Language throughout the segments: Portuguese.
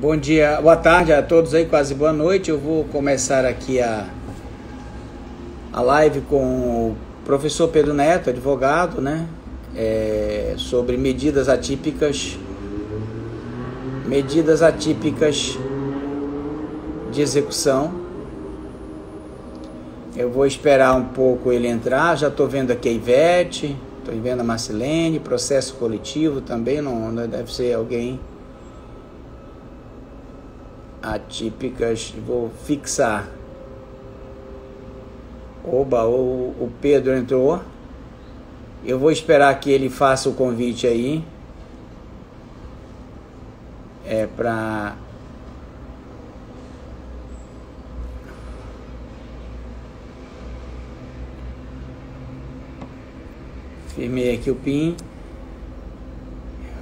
Bom dia, boa tarde a todos aí, quase boa noite. Eu vou começar aqui a live com o professor Pedro Neto, advogado, né? Sobre medidas atípicas de execução. Eu vou esperar um pouco ele entrar. Já estou vendo aqui a Ivete, estou vendo a Marcelene, processo coletivo também, não deve ser alguém atípicas. Vou fixar. Oba, o Pedro entrou. Eu vou esperar que ele faça o convite aí. Para firmei aqui o PIN.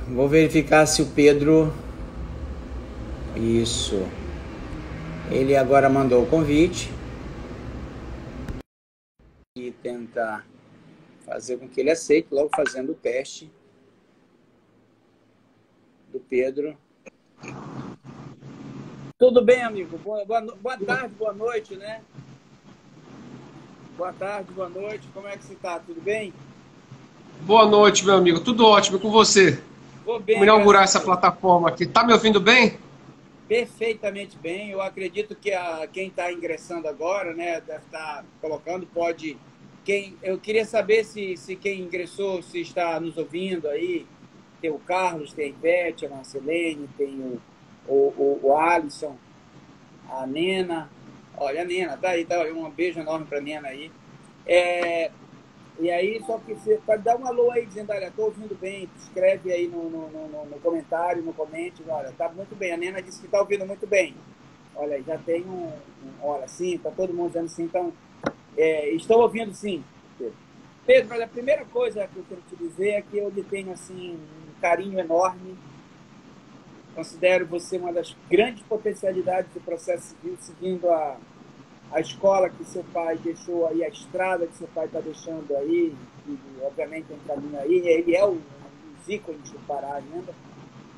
Vou verificar se o Pedro... Isso. Ele agora mandou o convite. E tentar fazer com que ele aceite, logo fazendo o teste do Pedro. Tudo bem, amigo? Boa tarde, boa noite, né? Boa tarde, boa noite. Como é que você está? Tudo bem? Boa noite, meu amigo. Tudo ótimo com você? Vou bem. Vamos inaugurar essa plataforma aqui. Tá me ouvindo bem? Perfeitamente bem. Eu acredito que quem está ingressando agora, né, deve estar colocando, pode... Eu queria saber se quem ingressou, se está nos ouvindo aí. Tem o Carlos, tem a Ivete, a Marcelene, tem o Alisson, a Nena. Olha, a Nena, tá aí, tá, um beijo enorme para a Nena aí. E aí, só que você pode dar um alô aí, dizendo, olha, estou ouvindo bem, escreve aí no comentário, no comente, olha, tá muito bem. A Nena disse que está ouvindo muito bem. Olha, já tem olha, sim, tá todo mundo dizendo sim, então, estou ouvindo sim. Pedro, olha, a primeira coisa que eu quero te dizer é que eu lhe tenho, assim, um carinho enorme. Considero você uma das grandes potencialidades do processo civil, seguindo a escola que seu pai deixou aí, a estrada que seu pai está deixando aí, e obviamente tem um caminho aí, ele é um dos ícones do Pará ainda,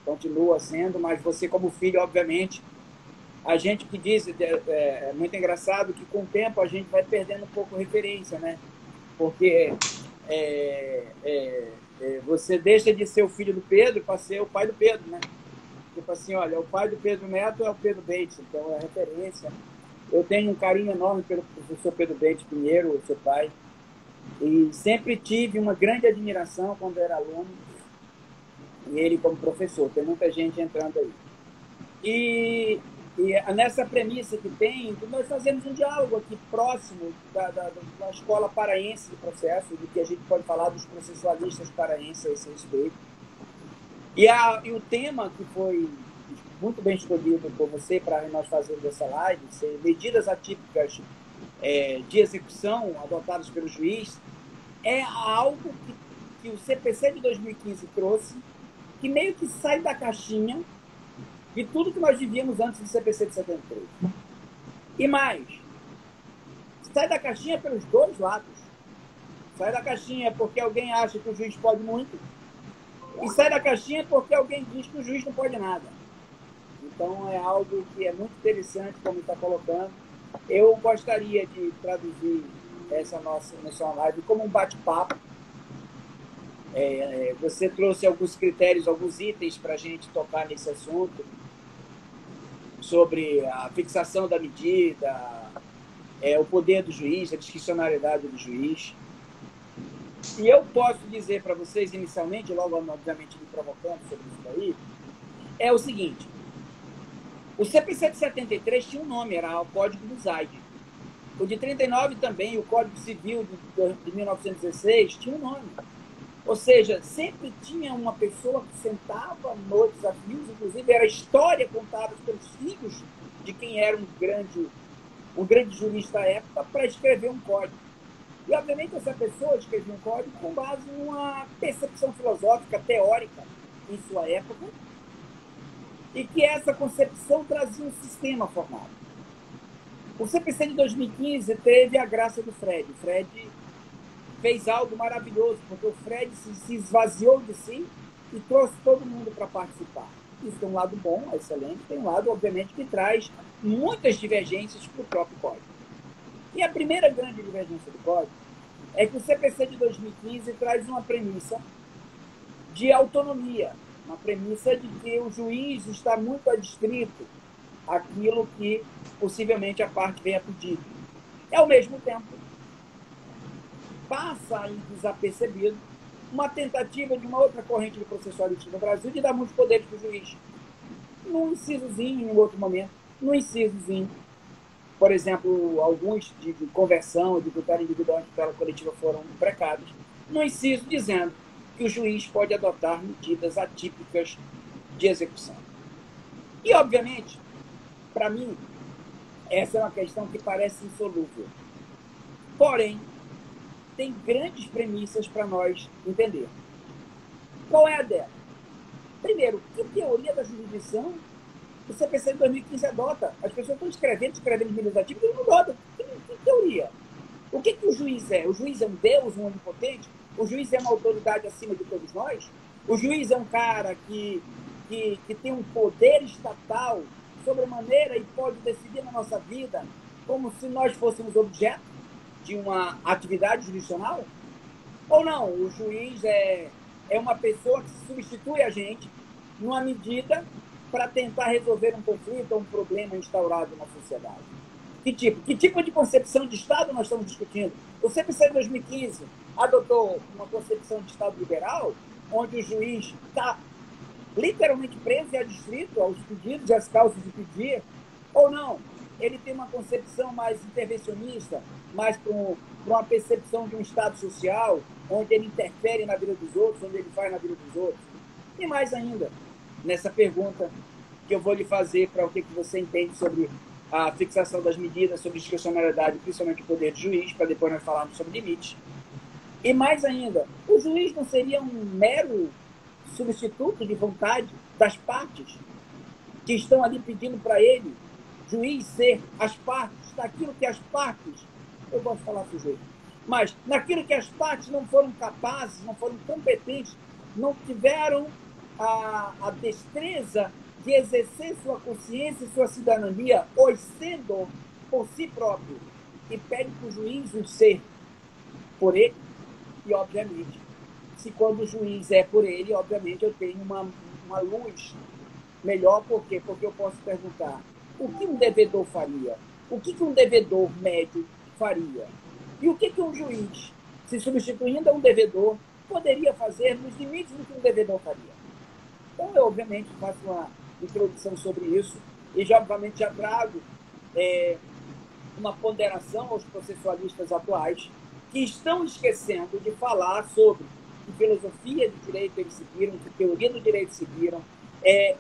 continua sendo, mas você como filho, obviamente, a gente que diz, é muito engraçado que com o tempo a gente vai perdendo um pouco referência, né? Porque você deixa de ser o filho do Pedro para ser o pai do Pedro, né? Tipo assim, olha, o pai do Pedro Neto é o Pedro Bates, então é referência. Eu tenho um carinho enorme pelo professor Pedro Bates Pinheiro, seu pai, e sempre tive uma grande admiração quando era aluno, e ele como professor. Tem muita gente entrando aí. E nessa premissa que tem, nós fazemos um diálogo aqui próximo da escola paraense de processo, do que a gente pode falar dos processualistas paraenses a esse respeito. E o tema que foi muito bem escolhido por você para nós fazermos essa live, ser medidas atípicas de execução adotadas pelo juiz, é algo que o CPC de 2015 trouxe, que meio que sai da caixinha de tudo que nós vivíamos antes do CPC de 73. E mais, sai da caixinha pelos dois lados. Sai da caixinha porque alguém acha que o juiz pode muito, e sai da caixinha porque alguém diz que o juiz não pode nada. Então é algo que é muito interessante, como está colocando. Eu gostaria de traduzir essa nossa live como um bate-papo. Você trouxe alguns critérios, alguns itens para a gente tocar nesse assunto, sobre a fixação da medida, o poder do juiz, a discricionariedade do juiz. E eu posso dizer para vocês, inicialmente, logo, obviamente, me provocando sobre isso daí, é o seguinte: o CPC de 73 tinha um nome, era o Código do Zaide. O de 39 também, o Código Civil de 1916, tinha um nome. Ou seja, sempre tinha uma pessoa que sentava nos desafios, inclusive era a história contada pelos filhos de quem era um grande jurista à época, para escrever um código. E, obviamente, essa pessoa escrevia um código com base numa percepção filosófica, teórica, em sua época, e que essa concepção trazia um sistema formado. O CPC de 2015 teve a graça do Fred. O Fred fez algo maravilhoso, porque o Fred se esvaziou de si e trouxe todo mundo para participar. Isso tem um lado bom, excelente, tem um lado, obviamente, que traz muitas divergências para o próprio código. E a primeira grande divergência do código é que o CPC de 2015 traz uma premissa de autonomia, uma premissa de que o juiz está muito adstrito àquilo que possivelmente a parte venha pedir. E, ao mesmo tempo, passa aí desapercebido uma tentativa de uma outra corrente de processualista no Brasil de dar muitos poderes para o juiz. Num incisozinho, em outro momento, num incisozinho, por exemplo, alguns de conversão, de tutela individual e tutela coletiva foram imprecados, no inciso dizendo que o juiz pode adotar medidas atípicas de execução. E, obviamente, para mim, essa é uma questão que parece insolúvel. Porém, tem grandes premissas para nós entender. Qual é a dela? Primeiro, que teoria da jurisdição o CPC de 2015 adota? As pessoas estão escrevendo medidas atípicas e não adotam. Que teoria? O que o juiz é? O juiz é um Deus, um onipotente? O juiz é uma autoridade acima de todos nós? O juiz é um cara que tem um poder estatal sobre a maneira e pode decidir na nossa vida como se nós fôssemos objeto de uma atividade jurisdicional? Ou não? O juiz é uma pessoa que se substitui a gente numa medida para tentar resolver um conflito ou um problema instaurado na sociedade. Que tipo de concepção de Estado nós estamos discutindo? O CPC de 2015 adotou uma concepção de Estado liberal, onde o juiz está literalmente preso e adstrito aos pedidos e às causas de pedir, ou não? Ele tem uma concepção mais intervencionista, mais para uma percepção de um Estado social, onde ele interfere na vida dos outros, onde ele faz na vida dos outros. E mais ainda, nessa pergunta que eu vou lhe fazer para o que você entende sobre a fixação das medidas, sobre discricionariedade, principalmente o poder do juiz, para depois nós falarmos sobre limites. E mais ainda, o juiz não seria um mero substituto de vontade das partes que estão ali pedindo para ele, juiz, ser as partes, daquilo que as partes, eu gosto de falar sujeito, mas naquilo que as partes não foram capazes, não foram competentes, não tiveram a destreza de exercer sua consciência e sua cidadania, os sendo por si próprio, e pede para o juiz o ser por ele, e obviamente, se quando o juiz é por ele, obviamente eu tenho uma luz melhor, por quê? Porque eu posso perguntar, o que um devedor faria? O que um devedor médio faria? E o que um juiz, se substituindo a um devedor, poderia fazer nos limites do que um devedor faria? Então, eu, obviamente, faço uma introdução sobre isso e, obviamente, já trago uma ponderação aos processualistas atuais que estão esquecendo de falar sobre que filosofia de direito eles seguiram, que teoria do direito seguiram,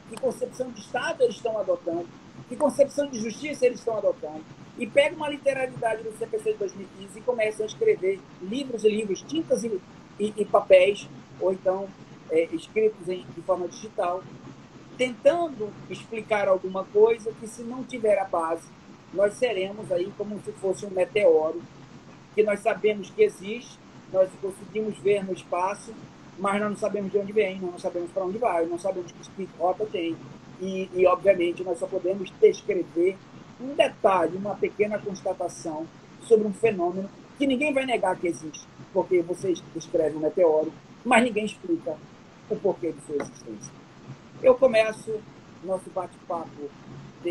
que concepção de Estado eles estão adotando, que concepção de justiça eles estão adotando, e pegam uma literalidade do CPC de 2015 e começam a escrever livros e livros, tintas e papéis, ou então escritos de forma digital, tentando explicar alguma coisa que, se não tiver a base, nós seremos aí como se fosse um meteoro, que nós sabemos que existe, nós conseguimos ver no espaço, mas nós não sabemos de onde vem, nós não sabemos para onde vai, não sabemos que rota tem. E, obviamente, nós só podemos descrever um detalhe, uma pequena constatação sobre um fenômeno que ninguém vai negar que existe, porque você descreve um meteoro, mas ninguém explica o porquê de sua existência. Eu começo nosso bate-papo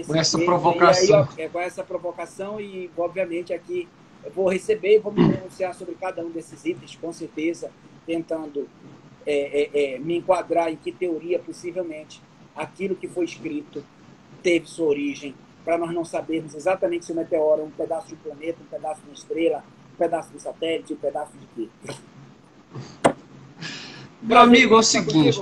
com essa provocação. Com essa provocação e, obviamente, aqui eu vou receber e vou me pronunciar sobre cada um desses itens, com certeza, tentando me enquadrar em que teoria, possivelmente, aquilo que foi escrito teve sua origem, para nós não sabermos exatamente se o meteoro é um pedaço de um planeta, um pedaço de uma estrela, um pedaço de satélite, um pedaço de quê. Meu amigo, é o seguinte,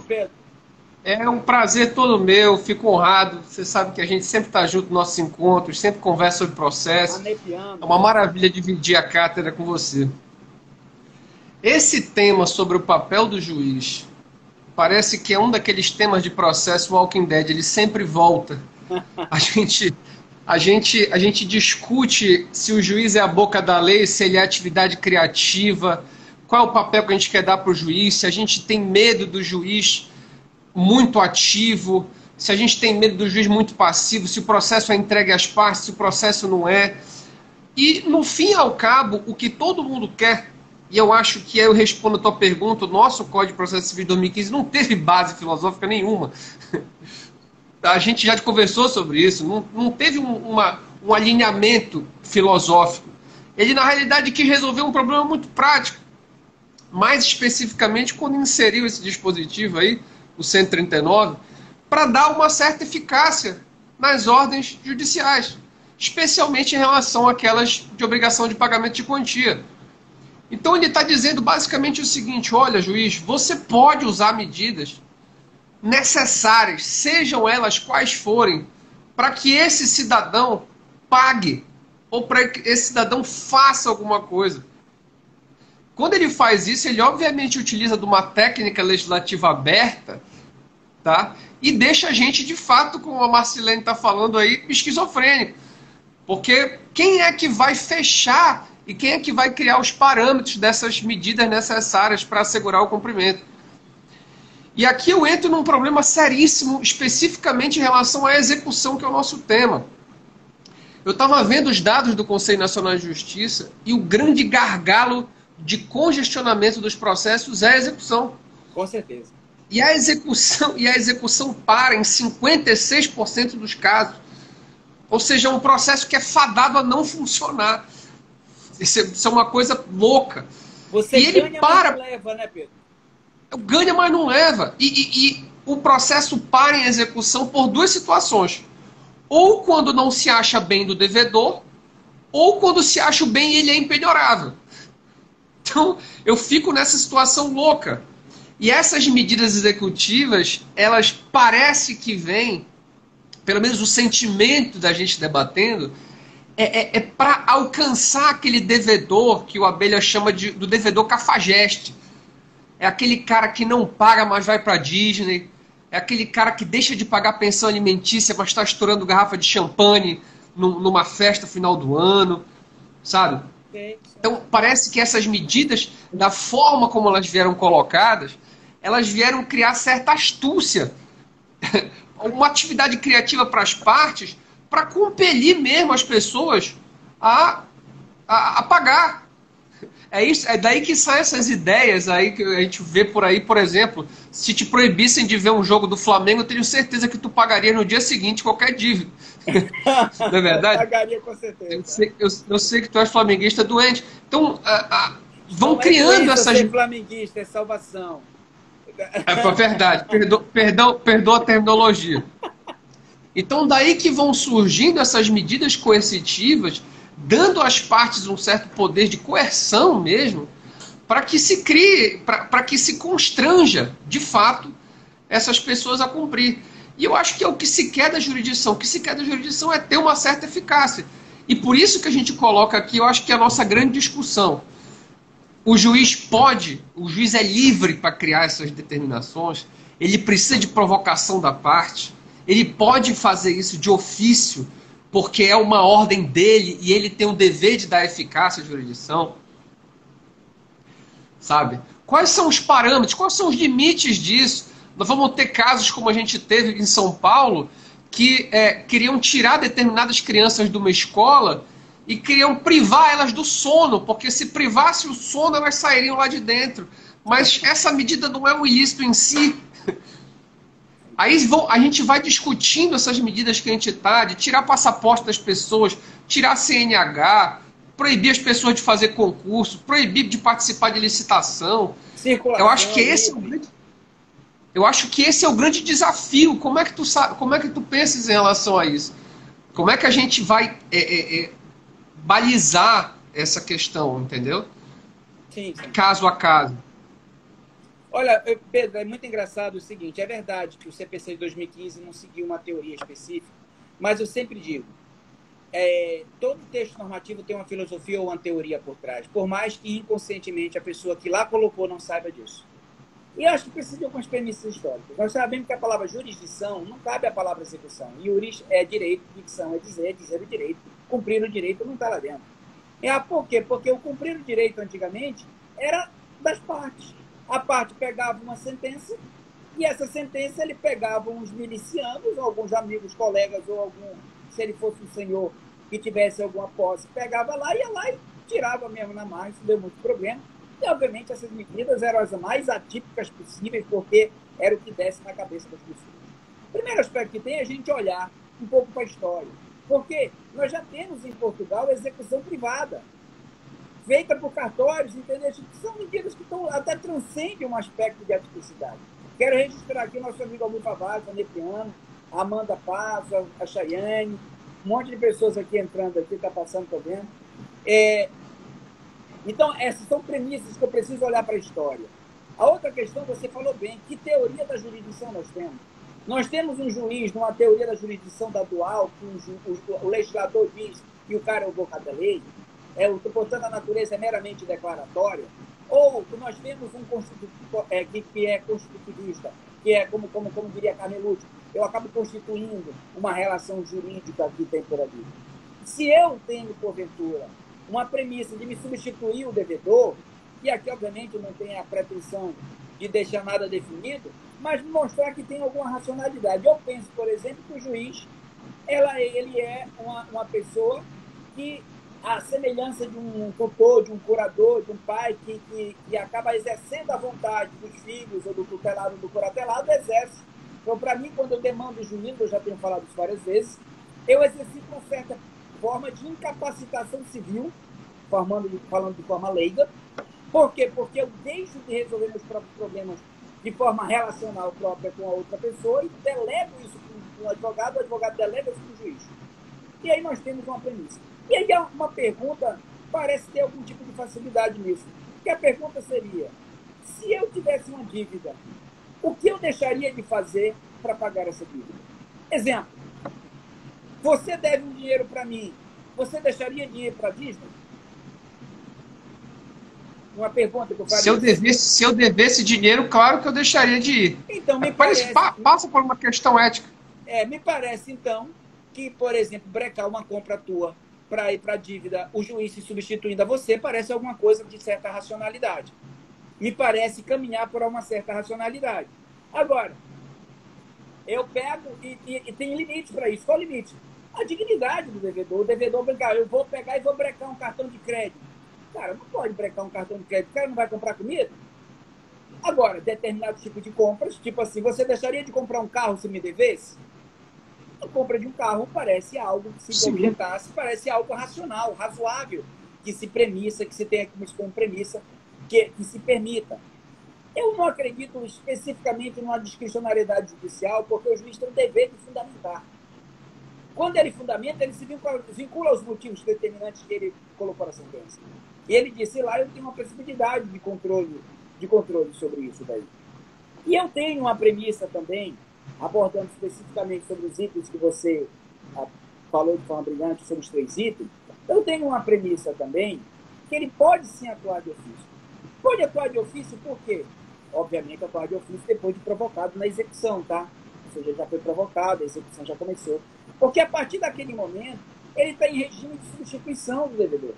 é um prazer todo meu, fico honrado, você sabe que a gente sempre está junto nos nossos encontros, sempre conversa sobre processo, é uma maravilha dividir a cátedra com você. Esse tema sobre o papel do juiz, parece que é um daqueles temas de processo Walking Dead, ele sempre volta. A gente discute se o juiz é a boca da lei, se ele é atividade criativa, qual é o papel que a gente quer dar para o juiz, se a gente tem medo do juiz muito ativo, se a gente tem medo do juiz muito passivo, se o processo é entregue às partes, se o processo não é. E, no fim e ao cabo, o que todo mundo quer, e eu acho que eu respondo a tua pergunta, o nosso Código de Processo Civil de 2015 não teve base filosófica nenhuma. A gente já conversou sobre isso, não teve um alinhamento filosófico. Ele, na realidade, quis resolver um problema muito prático. Mais especificamente, quando inseriu esse dispositivo aí, o 139, para dar uma certa eficácia nas ordens judiciais, especialmente em relação àquelas de obrigação de pagamento de quantia. Então ele está dizendo basicamente o seguinte: olha, juiz, você pode usar medidas necessárias, sejam elas quais forem, para que esse cidadão pague, ou para que esse cidadão faça alguma coisa. Quando ele faz isso, ele obviamente utiliza de uma técnica legislativa aberta, tá? E deixa a gente, de fato, como a Marcilene está falando aí, esquizofrênico. Porque quem é que vai fechar e quem é que vai criar os parâmetros dessas medidas necessárias para assegurar o cumprimento? E aqui eu entro num problema seríssimo, especificamente em relação à execução, que é o nosso tema. Eu estava vendo os dados do Conselho Nacional de Justiça e o grande gargalo de congestionamento dos processos é a execução. Com certeza. E a execução para em 56% dos casos. Ou seja, é um processo que é fadado a não funcionar. Isso é uma coisa louca. Você e ele ganha, para... mas não leva, né, Pedro? Ganha, mas não leva. E o processo para em execução por duas situações. Ou quando não se acha bem do devedor, ou quando se acha bem e ele é impenhorável. Então, eu fico nessa situação louca. E essas medidas executivas, elas parece que vêm, pelo menos o sentimento da gente debatendo, é para alcançar aquele devedor que o Abelha chama do devedor cafajeste. É aquele cara que não paga, mas vai para Disney. É aquele cara que deixa de pagar pensão alimentícia, mas está estourando garrafa de champanhe numa festa final do ano, sabe? Então, parece que essas medidas, da forma como elas vieram colocadas, elas vieram criar certa astúcia, uma atividade criativa para as partes, para compelir mesmo as pessoas a pagar. É daí que saem essas ideias aí que a gente vê por aí, por exemplo, se te proibissem de ver um jogo do Flamengo, eu tenho certeza que tu pagaria no dia seguinte qualquer dívida. Não é verdade? Eu pagaria com certeza. Eu sei que tu és flamenguista doente. Então, vão não criando doença essas... ser flamenguista, é salvação. É verdade, perdoa a terminologia. Então, daí que vão surgindo essas medidas coercitivas, dando às partes um certo poder de coerção mesmo, para que se crie, para que se constranja, de fato, essas pessoas a cumprir. E eu acho que é o que se quer da jurisdição. O que se quer da jurisdição é ter uma certa eficácia. E por isso que a gente coloca aqui, eu acho que é a nossa grande discussão. O juiz é livre para criar essas determinações, ele precisa de provocação da parte, ele pode fazer isso de ofício, porque é uma ordem dele e ele tem o dever de dar eficácia à jurisdição. Sabe? Quais são os parâmetros, quais são os limites disso? Nós vamos ter casos como a gente teve em São Paulo, que queriam tirar determinadas crianças de uma escola e queriam privar elas do sono, porque se privasse o sono, elas sairiam lá de dentro. Mas essa medida não é um ilícito em si. Aí a gente vai discutindo essas medidas que a gente está, de tirar passaporte das pessoas, tirar CNH, proibir as pessoas de fazer concurso, proibir de participar de licitação. Circulação, eu acho que esse é o grande desafio. Como é que tu pensas em relação a isso? Como é que a gente vai balizar essa questão, entendeu? Sim. Caso a caso. Olha, Pedro, é muito engraçado o seguinte, é verdade que o CPC de 2015 não seguiu uma teoria específica, mas eu sempre digo, todo texto normativo tem uma filosofia ou uma teoria por trás, por mais que inconscientemente a pessoa que lá colocou não saiba disso. E eu acho que precisa de algumas premissas históricas. Nós sabemos que a palavra jurisdição não cabe à palavra execução. Iuris é direito, dicção é dizer o direito, cumprir o direito não está lá dentro. Por quê? Porque o cumprir o direito antigamente era das partes. A parte pegava uma sentença E essa sentença ele pegava uns milicianos, alguns amigos, colegas, ou algum, se ele fosse um senhor que tivesse alguma posse, pegava lá, ia lá e tirava mesmo na margem, isso deu muito problema. E, obviamente, essas medidas eram as mais atípicas possíveis, porque era o que desce na cabeça das pessoas. O primeiro aspecto que tem é a gente olhar um pouco para a história. Porque nós já temos em Portugal a execução privada, feita por cartórios, entendeu? São medidas que até transcendem um aspecto de atipicidade. Quero registrar aqui o nosso amigo Almir Favato, a Nepiano, a Amanda Passo, a Chayane, um monte de pessoas aqui entrando aqui, está passando, estou vendo. Então, essas são premissas que eu preciso olhar para a história. A outra questão, você falou bem, que teoria da jurisdição nós temos? Nós temos um juiz, numa teoria da jurisdição da dual, que o legislador diz que o cara é o boca da lei, portanto, a natureza é meramente declaratória, ou nós temos um que é constitutivista, que é, como diria Carnelucci, eu acabo constituindo uma relação jurídica que tem por ali. Se eu tenho, porventura, uma premissa de me substituir o devedor, e aqui, obviamente, não tem a pretensão de deixar nada definido, mas mostrar que tem alguma racionalidade. Eu penso, por exemplo, que o juiz ele é uma pessoa que, à semelhança de um tutor, de um curador, de um pai que acaba exercendo a vontade dos filhos ou do tutelado ou do curatelado, exerce. Então, para mim, quando eu demando o juízo, eu já tenho falado isso várias vezes, eu exercito uma certa forma de incapacitação civil, falando de forma leiga. Por quê? Porque eu deixo de resolver meus próprios problemas de forma relacional própria com a outra pessoa e delego isso para um advogado, o advogado delega isso para o juiz. E aí nós temos uma premissa. E aí há uma pergunta, parece ter algum tipo de facilidade nisso. Que a pergunta seria, se eu tivesse uma dívida, o que eu deixaria de fazer para pagar essa dívida? Exemplo, você deve um dinheiro para mim, você deixaria dinheiro para a Disney? Uma pergunta que eu faria. Se eu devesse dinheiro, claro que eu deixaria de ir. Então, me parece... Passa por uma questão ética. Me parece, então, que, por exemplo, brecar uma compra tua para ir para a dívida, o juiz se substituindo a você, parece alguma coisa de certa racionalidade. Me parece caminhar por uma certa racionalidade. Agora, eu pego e tem limite para isso. Qual o limite? A dignidade do devedor. O devedor brincar, eu vou pegar e vou brecar um cartão de crédito. Cara, não pode brecar um cartão de crédito. O cara não vai comprar comida? Agora, determinado tipo de compras, tipo assim, você deixaria de comprar um carro se me devesse? A compra de um carro parece algo que se completasse, parece algo racional, razoável, que se premissa, que se tenha como premissa, que se permita. Eu não acredito especificamente numa discricionariedade judicial, porque o juiz tem o dever de fundamentar. Quando ele fundamenta, ele se vincula aos motivos determinantes que ele colocou na sentença. E ele disse lá, eu tenho uma possibilidade de controle sobre isso daí. E eu tenho uma premissa também, abordando especificamente sobre os itens que você falou de forma brilhante, sobre os 3 itens, eu tenho uma premissa também que ele pode sim atuar de ofício. Pode atuar de ofício por quê? Obviamente, atuar de ofício depois de provocado na execução, tá? Ou seja, já foi provocado, a execução já começou. Porque a partir daquele momento, ele está em regime de substituição do devedor.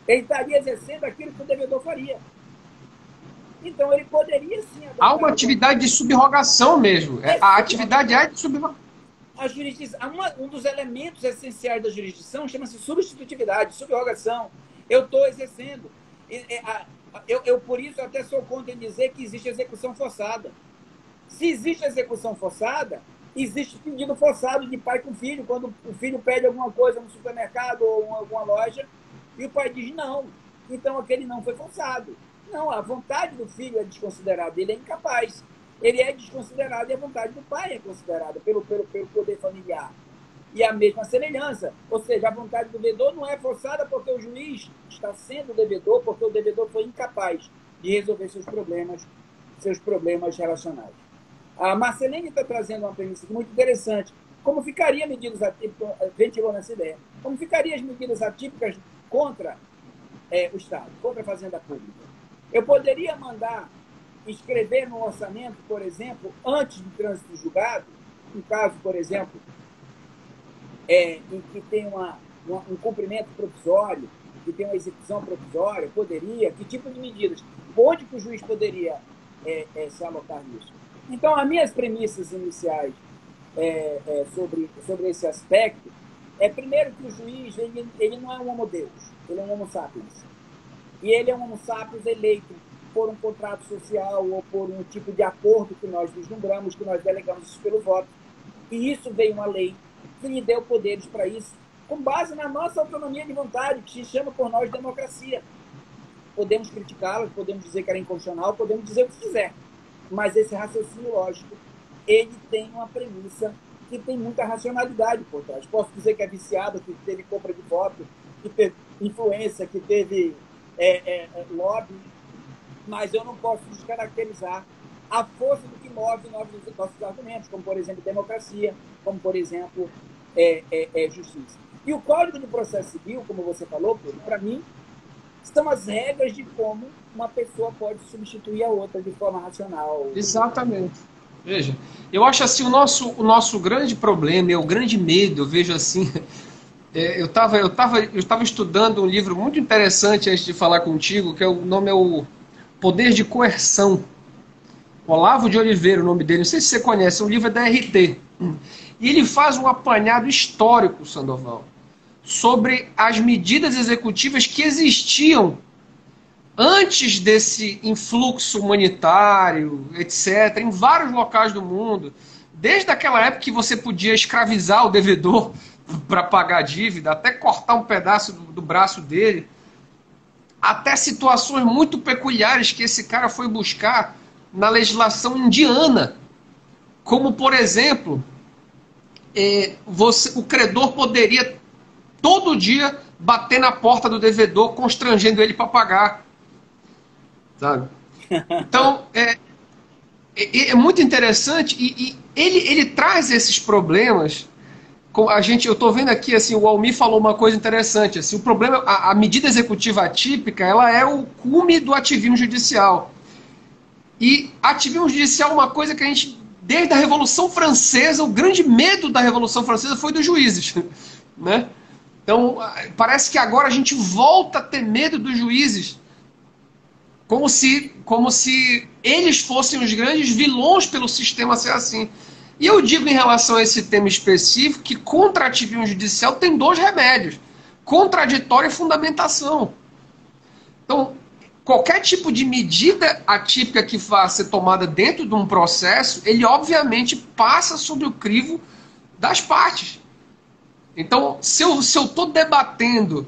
Ele estaria exercendo aquilo que o devedor faria. Então, ele poderia sim... Há uma atividade de subrogação mesmo. A atividade é de subrogação. A jurisdição, um dos elementos essenciais da jurisdição chama-se substitutividade, subrogação. Eu estou exercendo. Eu, por isso, até sou contra em dizer que existe execução forçada. Se existe execução forçada, existe pedido forçado de pai com filho, quando o filho pede alguma coisa no supermercado ou em alguma loja, e o pai diz não. Então, aquele não foi forçado. Não, a vontade do filho é desconsiderada, ele é incapaz. Ele é desconsiderado e a vontade do pai é considerada pelo poder familiar. E a mesma semelhança, ou seja, a vontade do devedor não é forçada porque o juiz está sendo devedor, porque o devedor foi incapaz de resolver seus problemas relacionais. A Marcelene está trazendo uma premissa muito interessante. Como ficaria medidas atípicas, ventilou nessa ideia, como ficariam as medidas atípicas contra o Estado, contra a Fazenda Pública? Eu poderia mandar escrever no orçamento, por exemplo, antes do trânsito julgado, um caso, por exemplo, em que tem um cumprimento provisório, que tem uma execução provisória, poderia, que tipo de medidas? Onde que o juiz poderia se alocar nisso? Então, as minhas premissas iniciais sobre esse aspecto primeiro, que o juiz ele não é um homo deus, ele é um homo sapiens. E ele é um homo sapiens eleito por um contrato social ou por um tipo de acordo que nós vislumbramos, que nós delegamos isso pelo voto. E isso veio uma lei que lhe deu poderes para isso, com base na nossa autonomia de vontade, que se chama por nós democracia. Podemos criticá-la, podemos dizer que era inconstitucional, podemos dizer o que quiser. Mas esse raciocínio lógico, ele tem uma premissa que tem muita racionalidade por trás. Posso dizer que é viciado, que teve compra de voto, que teve influência, que teve lobby, mas eu não posso descaracterizar a força do que move nossos argumentos, como, por exemplo, democracia, como, por exemplo, justiça. E o Código de Processo Civil, como você falou, Pedro, para mim, são as regras de como uma pessoa pode substituir a outra de forma racional. Exatamente. Veja, eu acho assim, o nosso grande problema, o grande medo, eu vejo assim, eu estava estudando um livro muito interessante antes de falar contigo, que o nome é o Poder de Coerção. Olavo de Oliveira, o nome dele, não sei se você conhece, o livro é da RT. E ele faz um apanhado histórico, Sandoval, sobre as medidas executivas que existiam antes desse influxo humanitário, etc., em vários locais do mundo, desde aquela época que você podia escravizar o devedor para pagar a dívida, até cortar um pedaço do braço dele, até situações muito peculiares que esse cara foi buscar na legislação indiana, como, por exemplo, o credor poderia todo dia bater na porta do devedor, constrangendo ele para pagar. Sabe? Então, é muito interessante e ele traz esses problemas. Eu estou vendo aqui, assim, o Almir falou uma coisa interessante. Assim, o problema, a medida executiva atípica, ela é o cume do ativismo judicial. E ativismo judicial é uma coisa que a gente, desde a Revolução Francesa, o grande medo da Revolução Francesa foi dos juízes. Né? Então, parece que agora a gente volta a ter medo dos juízes. Como se eles fossem os grandes vilões pelo sistema ser assim. E eu digo em relação a esse tema específico que contra ativismo judicial tem dois remédios: contraditório e fundamentação. Então, qualquer tipo de medida atípica que vá ser tomada dentro de um processo, ele obviamente passa sob o crivo das partes. Então, se eu estou debatendo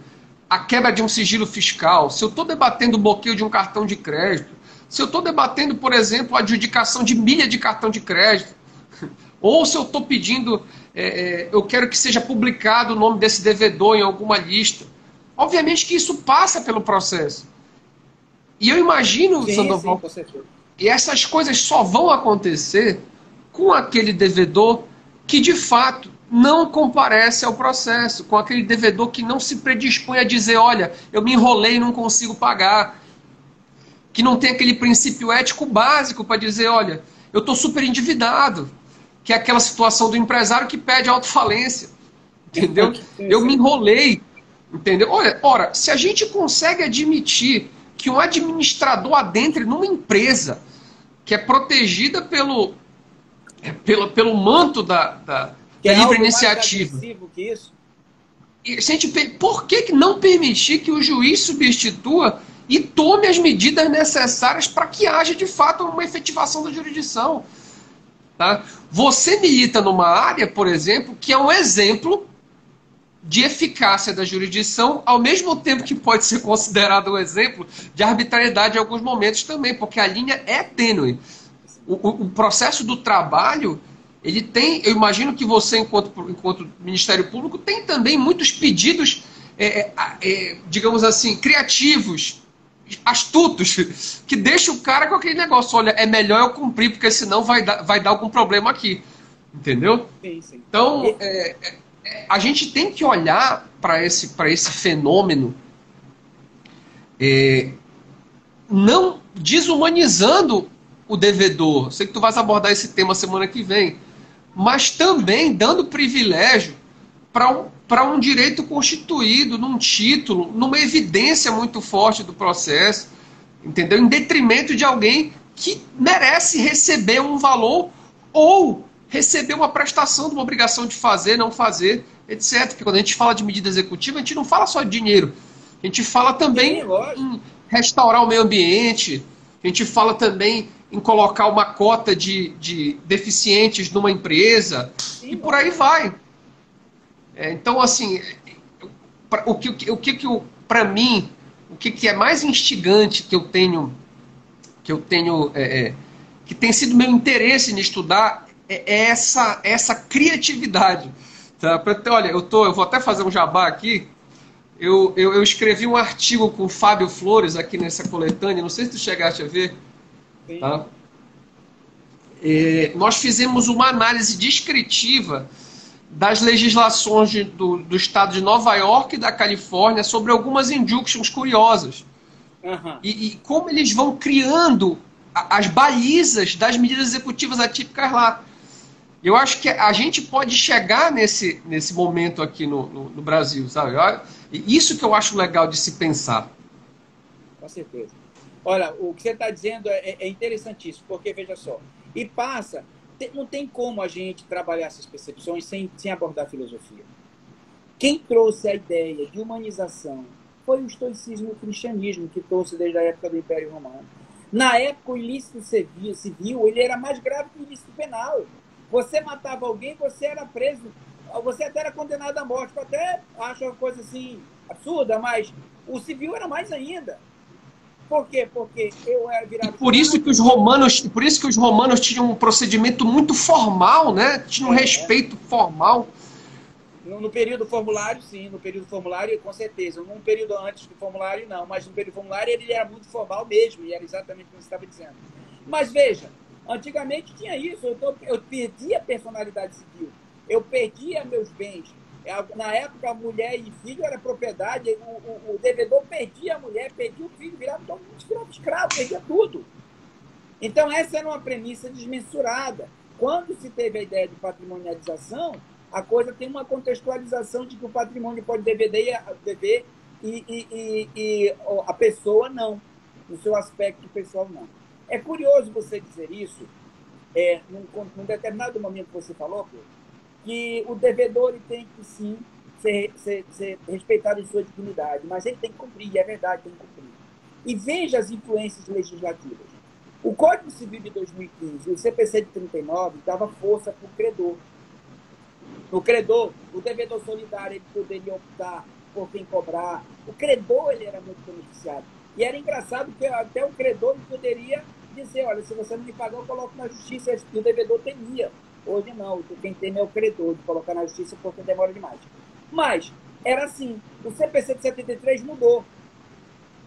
a quebra de um sigilo fiscal, se eu estou debatendo o bloqueio de um cartão de crédito, se eu estou debatendo, por exemplo, a adjudicação de milha de cartão de crédito, ou se eu estou pedindo, eu quero que seja publicado o nome desse devedor em alguma lista, obviamente que isso passa pelo processo. E eu imagino, Sandoval, que essas coisas só vão acontecer com aquele devedor que, de fato, não comparece ao processo, com aquele devedor que não se predispõe a dizer, olha, eu me enrolei e não consigo pagar, que não tem aquele princípio ético básico para dizer, olha, eu estou super endividado, que é aquela situação do empresário que pede autofalência, entendeu? Eu me enrolei, entendeu? Ora, se a gente consegue admitir que um administrador adentre numa empresa que é protegida pelo manto da livre iniciativa. Que isso? E, por que não permitir que o juiz substitua e tome as medidas necessárias para que haja de fato uma efetivação da jurisdição? Tá? Você milita numa área, por exemplo, que é um exemplo de eficácia da jurisdição, ao mesmo tempo que pode ser considerado um exemplo de arbitrariedade em alguns momentos também, porque a linha é tênue. O processo do trabalho, ele tem, eu imagino que você, enquanto Ministério Público, tem também muitos pedidos, digamos assim, criativos, astutos, que deixam o cara com aquele negócio, olha, é melhor eu cumprir, porque senão vai dar algum problema aqui. Entendeu? Sim, sim. Então, a gente tem que olhar para esse fenômeno não desumanizando o devedor. Sei que tu vais abordar esse tema semana que vem, mas também dando privilégio para um direito constituído, num título, numa evidência muito forte do processo, entendeu? Em detrimento de alguém que merece receber um valor ou receber uma prestação de uma obrigação de fazer, não fazer, etc. Porque quando a gente fala de medida executiva, a gente não fala só de dinheiro. A gente fala também em restaurar o meio ambiente, a gente fala também em colocar uma cota de deficientes numa empresa, e por aí vai. Então, assim, para mim, o que é mais instigante que tem sido meu interesse em estudar é essa criatividade. Tá? Olha, eu vou até fazer um jabá aqui. Eu escrevi um artigo com o Fábio Flores aqui nessa coletânea, não sei se tu chegaste a ver. Tá? Nós fizemos uma análise descritiva das legislações do estado de Nova York e da Califórnia sobre algumas injunctions curiosas. Uhum. E como eles vão criando as balizas das medidas executivas atípicas lá. Eu acho que a gente pode chegar nesse momento aqui no Brasil, sabe? Isso que eu acho legal de se pensar. Com certeza. Olha, o que você está dizendo é interessantíssimo, porque, veja só, não tem como a gente trabalhar essas percepções sem abordar a filosofia. Quem trouxe a ideia de humanização foi o estoicismo e o cristianismo, que trouxe desde a época do Império Romano. Na época, o ilícito civil ele era mais grave que o ilícito penal. Você matava alguém, você era preso, você até era condenado à morte. Eu até acho uma coisa assim absurda, mas o civil era mais ainda. Por quê? Porque eu era virado... Por isso que os romanos tinham um procedimento muito formal, né? Tinham um respeito formal. No período formulário, sim. No período formulário, com certeza. Num período antes do formulário, não. Mas no período formulário, ele era muito formal mesmo. E era exatamente o que você estava dizendo. Mas veja, antigamente tinha isso. Eu perdia a personalidade civil. Eu perdia meus bens. Na época, a mulher e filho era propriedade. O devedor perdia a mulher, perdia o filho, virava escravo, perdia tudo. Então, essa era uma premissa desmensurada. Quando se teve a ideia de patrimonialização, a coisa tem uma contextualização de que o patrimônio pode dever e a pessoa não. No seu aspecto pessoal, não. É curioso você dizer isso, num determinado momento que você falou, Pedro, que o devedor ele tem que, sim, ser respeitado em sua dignidade, mas ele tem que cumprir, e é verdade, tem que cumprir. E veja as influências legislativas. O Código Civil de 2015 e o CPC de 39 dava força para o credor. No credor, o devedor solidário ele poderia optar por quem cobrar. O credor ele era muito beneficiado. E era engraçado que até o credor poderia dizer, olha, se você não me pagar, eu coloco na justiça. E o devedor temia. Hoje não, quem teme é o credor de colocar na justiça porque demora demais. Mas era assim, o CPC de 73 mudou.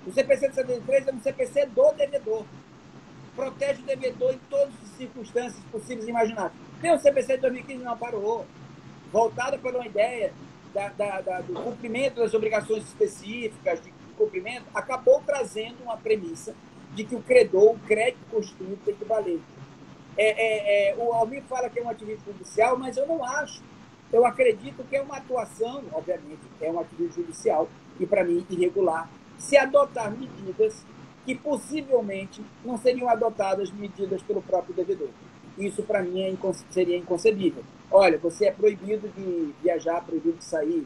O CPC de 73 é um CPC do devedor. Protege o devedor em todas as circunstâncias possíveis e imagináveis. Tem o CPC de 2015, não parou. Voltada por uma ideia do cumprimento das obrigações específicas, de cumprimento, acabou trazendo uma premissa de que o credor, o crédito constituído, tem que valer. O Almir fala que é um ativismo judicial, mas eu não acho. Eu acredito que é uma atuação, obviamente, é um ativismo judicial, e para mim, irregular, se adotar medidas que possivelmente não seriam adotadas medidas pelo próprio devedor. Isso, para mim, seria inconcebível. Olha, você é proibido de viajar, proibido de sair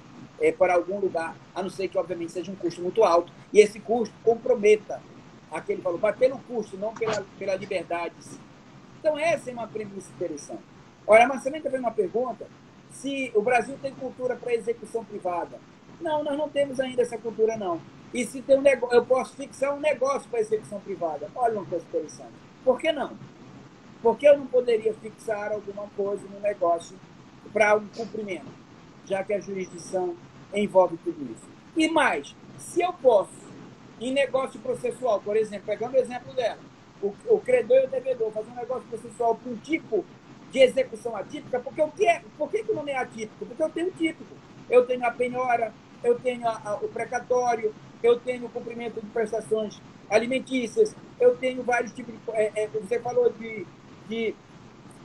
para algum lugar, a não ser que, obviamente, seja um custo muito alto, e esse custo comprometa aquele valor, mas pelo custo, não pela liberdade. Então, essa é uma premissa interessante. Olha, a Marcelina fez uma pergunta, se o Brasil tem cultura para execução privada. Não, nós não temos ainda essa cultura, não. E se tem eu posso fixar um negócio para execução privada. Olha uma coisa interessante. Por que não? Por que eu não poderia fixar alguma coisa no negócio para um cumprimento, já que a jurisdição envolve tudo isso? E mais, se eu posso, em negócio processual, por exemplo, pegando o exemplo dela, o credor e o devedor fazer um negócio processual para um tipo de execução atípica, por que não é atípico? Porque eu tenho típico. Eu tenho a penhora, eu tenho o precatório, eu tenho o cumprimento de prestações alimentícias, eu tenho vários tipos de... você falou de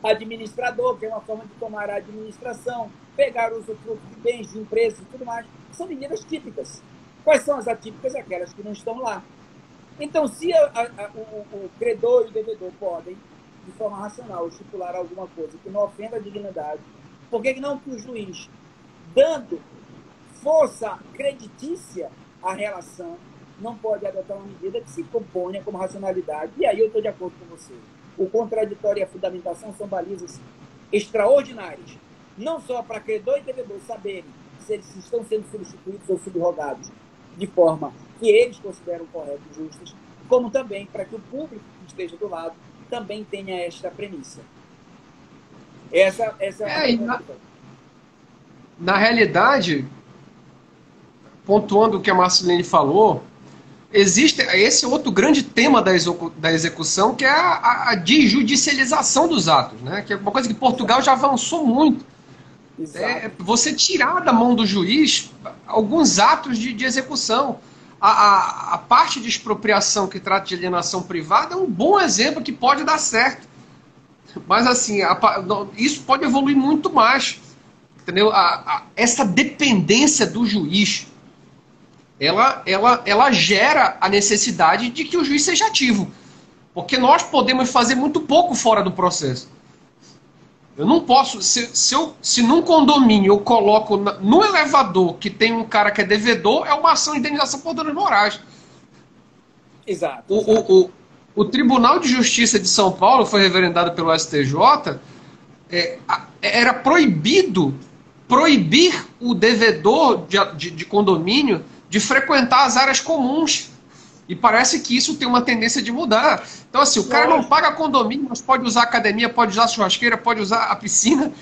administrador, que é uma forma de tomar a administração, pegar o usufruto de bens, de empresas e tudo mais. São medidas típicas. Quais são as atípicas? Aquelas que não estão lá. Então, se o credor e o devedor podem, de forma racional, estipular alguma coisa que não ofenda a dignidade, por que não que o juiz, dando força creditícia à relação, não pode adotar uma medida que se componha como racionalidade? E aí eu estou de acordo com você. O contraditório e a fundamentação são balizas extraordinárias, não só para credor e devedor saberem se eles estão sendo substituídos ou subrogados de forma que eles consideram corretas e justas, como também para que o público que esteja do lado também tenha esta premissa. Essa é na realidade, pontuando o que a Marcelene falou, existe esse outro grande tema da execução, que é a desjudicialização dos atos, né? Que é uma coisa que Portugal já avançou muito. Você tirar da mão do juiz alguns atos de execução. A parte de expropriação que trata de alienação privada é um bom exemplo que pode dar certo. Mas assim, isso pode evoluir muito mais. Entendeu? Essa dependência do juiz, ela gera a necessidade de que o juiz seja ativo. Porque nós podemos fazer muito pouco fora do processo. Eu não posso, se num condomínio eu coloco no elevador que tem um cara que é devedor, é uma ação de indenização por danos morais. Exato. O Tribunal de Justiça de São Paulo, foi referendado pelo STJ, era proibir o devedor de condomínio de frequentar as áreas comuns. E parece que isso tem uma tendência de mudar. Então, assim, o cara não paga condomínio, mas pode usar a academia, pode usar a churrasqueira, pode usar a piscina.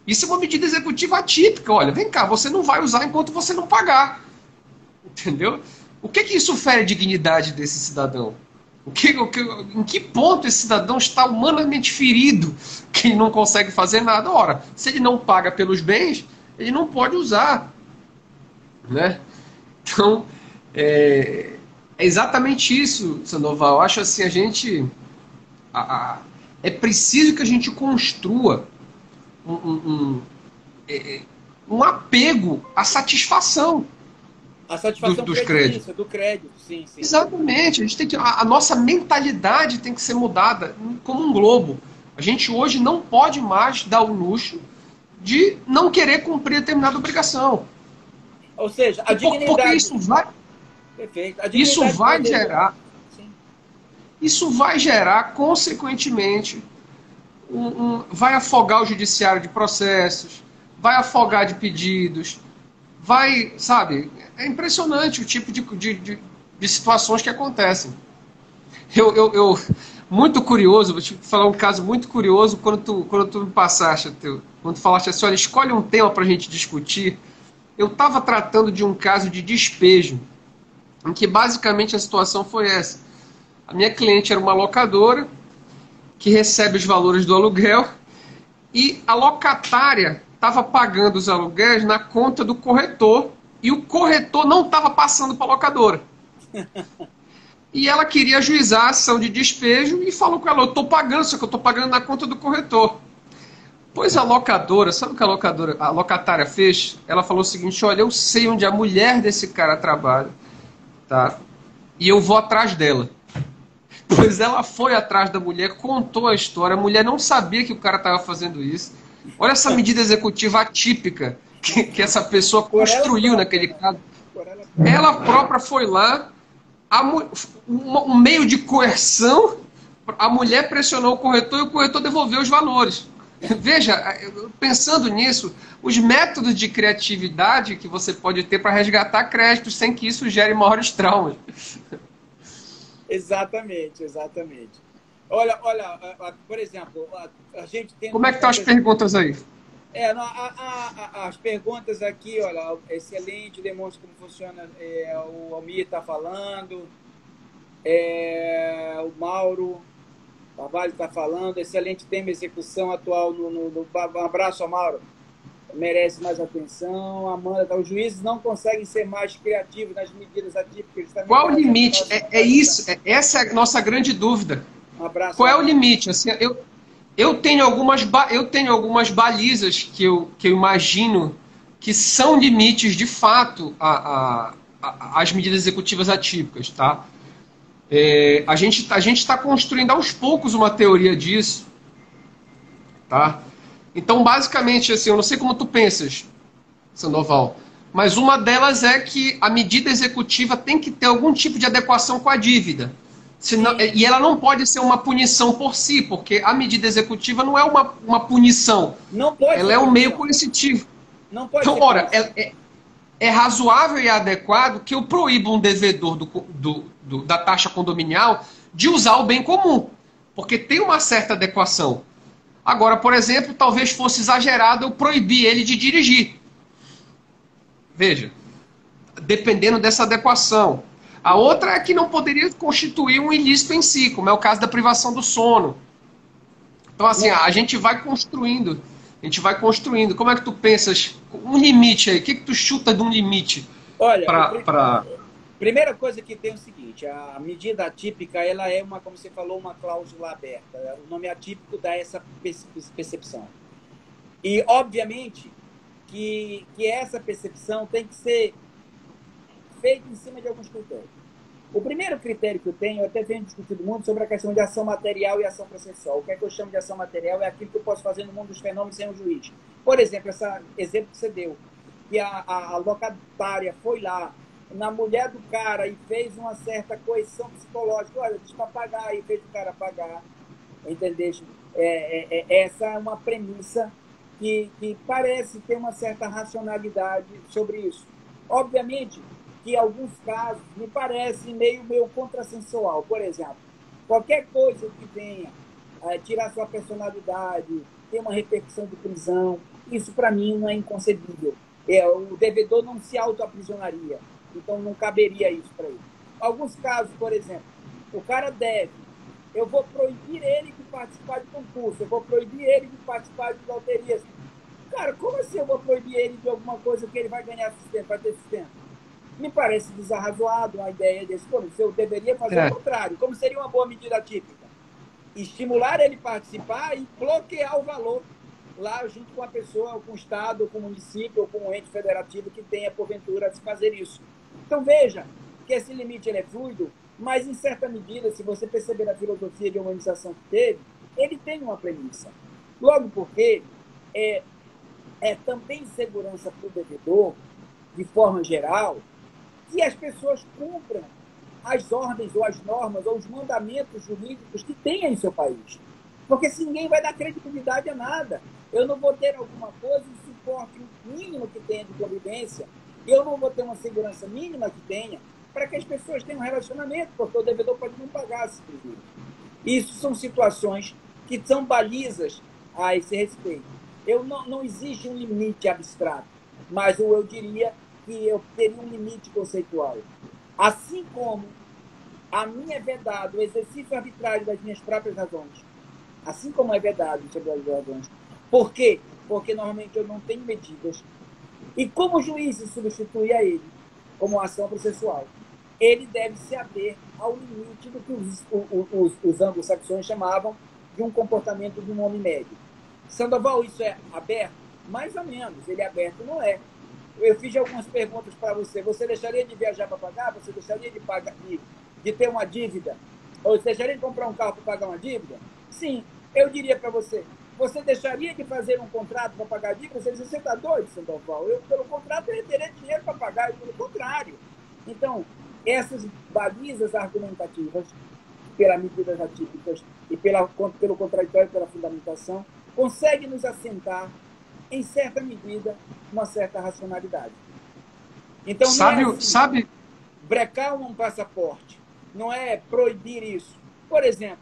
Isso é uma medida executiva atípica. Olha, vem cá, você não vai usar enquanto você não pagar. Entendeu? O que isso fere a dignidade desse cidadão? Em que ponto esse cidadão está humanamente ferido que ele não consegue fazer nada? Ora, se ele não paga pelos bens, ele não pode usar. Né? Então, é exatamente isso, Sandoval. Eu acho assim, é preciso que a gente construa um apego à satisfação. A satisfação dos créditos. Do crédito, sim. Exatamente. A gente tem que, a nossa mentalidade tem que ser mudada como um globo. A gente hoje não pode mais dar o luxo de não querer cumprir determinada obrigação. Ou seja, a dignidade... Porque isso vai... Perfeito. Isso vai gerar, consequentemente, vai afogar o judiciário de processos, vai afogar de pedidos, vai, sabe, é impressionante o tipo de situações que acontecem. Eu muito curioso, vou te falar um caso muito curioso, quando tu me passaste, quando tu falaste assim, olha, escolhe um tema para a gente discutir, eu estava tratando de um caso de despejo, em que basicamente a situação foi essa. A minha cliente era uma locadora que recebe os valores do aluguel e a locatária estava pagando os aluguéis na conta do corretor e o corretor não estava passando para a locadora. E ela queria ajuizar a ação de despejo e falou com ela, eu estou pagando, só que eu estou pagando na conta do corretor. Pois a locadora, sabe o que a locatária fez? Ela falou o seguinte, olha, eu sei onde a mulher desse cara trabalha, tá? E eu vou atrás dela. Pois ela foi atrás da mulher, contou a história, a mulher não sabia que o cara estava fazendo isso. Olha essa medida executiva atípica que essa pessoa construiu naquele caso. Ela própria foi lá, um meio de coerção, a mulher pressionou o corretor e o corretor devolveu os valores. Veja, pensando nisso, os métodos de criatividade que você pode ter para resgatar créditos sem que isso gere maiores traumas. Exatamente. Olha, por exemplo, a gente tem... Como é que estão as perguntas aí? As perguntas aqui, olha, excelente, demonstra como funciona, o Almir está falando, o Mauro Carvalho está falando, excelente tema, execução atual um abraço, Mauro, merece mais atenção. Amanda, os juízes não conseguem ser mais criativos nas medidas atípicas. Qual o limite? Essa é a nossa grande dúvida. Um abraço. Qual é o limite? Assim, eu tenho algumas balizas que eu imagino que são limites, de fato, às medidas executivas atípicas, tá? A gente está construindo aos poucos uma teoria disso, tá? Então, basicamente, assim, eu não sei como tu pensas, Sandoval, mas uma delas é que a medida executiva tem que ter algum tipo de adequação com a dívida. Senão, e ela não pode ser uma punição por si, porque a medida executiva não é uma punição. Não pode. Ela é um meio coercitivo. Não pode então, ora, é razoável e adequado que eu proíba um devedor da taxa condominial de usar o bem comum, porque tem uma certa adequação. Agora, por exemplo, talvez fosse exagerado eu proibir ele de dirigir. Veja, dependendo dessa adequação. A outra é que não poderia constituir um ilícito em si, como é o caso da privação do sono. Então, assim, a gente vai construindo. Como é que tu pensas? Um limite aí. O que tu chuta de um limite? Olha, primeira coisa que tem é o seguinte, a medida atípica, ela é como você falou, uma cláusula aberta. O nome atípico dá essa percepção. E, obviamente, que essa percepção tem que ser feita em cima de alguns critérios. O primeiro critério que eu tenho, eu até tenho discutido muito sobre a questão de ação material e ação processual. O que é que eu chamo de ação material é aquilo que eu posso fazer no mundo dos fenômenos sem um juiz. Por exemplo, esse exemplo que você deu, que a locatária foi lá na mulher do cara e fez uma certa coerção psicológica, olha, diz para pagar, e fez o cara pagar, entendeu? Essa é uma premissa que parece ter uma certa racionalidade sobre isso. Obviamente que em alguns casos me parece meio contrassensual. Por exemplo, qualquer coisa que venha tirar sua personalidade, ter uma repercussão de prisão, isso para mim não é inconcebível. O devedor não se auto-aprisionaria, então não caberia isso para ele. Alguns casos, por exemplo, o cara deve, eu vou proibir ele de participar de concurso, eu vou proibir ele de participar de loterias. Cara, como assim eu vou proibir ele de alguma coisa que ele vai ganhar sustento, vai ter sustento? Me parece desarrazoado a ideia desse. Pô, eu deveria fazer o contrário. Como seria uma boa medida típica? Estimular ele a participar e bloquear o valor lá junto com a pessoa, ou com o Estado, ou com o município, ou com o ente federativo que tenha, porventura, de fazer isso. Então, veja que esse limite ele é fluido, mas, em certa medida, se você perceber a filosofia de humanização que teve, ele tem uma premissa. Logo porque também segurança para o devedor, de forma geral, que as pessoas cumpram as ordens ou as normas ou os mandamentos jurídicos que tem em seu país. Porque se ninguém vai dar credibilidade a nada, eu não vou ter alguma coisa, um suporte mínimo que tenha de convivência, eu não vou ter uma segurança mínima que tenha para que as pessoas tenham um relacionamento, porque o devedor pode não pagar simplesmente. Isso são situações que são balizas a esse respeito. Não existe um limite abstrato, mas eu diria que eu teria um limite conceitual. Assim como a mim é vedado o exercício arbitrário das minhas próprias razões, assim como é vedado o exercício das razões. Por quê? Porque normalmente eu não tenho medidas. E como o juiz se substitui a ele, como ação processual, ele deve se haver ao limite do que os anglo-saxões chamavam de um comportamento de um homem médio. Sandoval, isso é aberto? Mais ou menos. Ele é aberto, não é. Eu fiz algumas perguntas para você. Você deixaria de viajar para pagar? Você deixaria de ter uma dívida? Ou você deixaria de comprar um carro para pagar uma dívida? Sim. Eu diria para você, você deixaria de fazer um contrato para pagar dívida? Você diz, você está doido, Sandoval? Pelo contrato, eu teria dinheiro para pagar, e pelo contrário. Então, essas balizas argumentativas, pelas medidas atípicas e pelo contraditório, pela fundamentação, conseguem nos assentar, em certa medida, uma certa racionalidade. Então, sabe? Brecar um passaporte não é proibir isso. Por exemplo,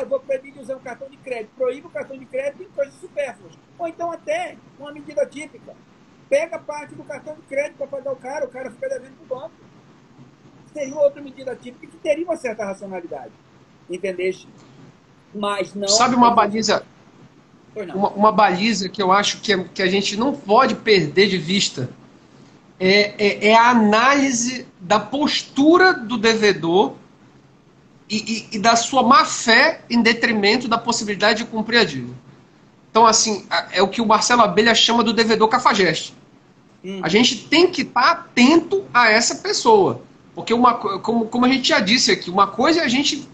eu vou proibir de usar um cartão de crédito. Proíbe o cartão de crédito em coisas supérfluas. Ou então até uma medida típica. Pega parte do cartão de crédito para pagar o cara fica devendo para o banco. Seria outra medida típica que teria uma certa racionalidade. Entendeste? Mas não... Sabe uma baliza... Uma baliza que eu acho que a gente não pode perder de vista é a análise da postura do devedor e da sua má-fé em detrimento da possibilidade de cumprir a dívida. Então, assim, é o que o Marcelo Abelha chama do devedor cafajeste. A gente tem que estar atento a essa pessoa. Porque, como a gente já disse aqui, uma coisa é a gente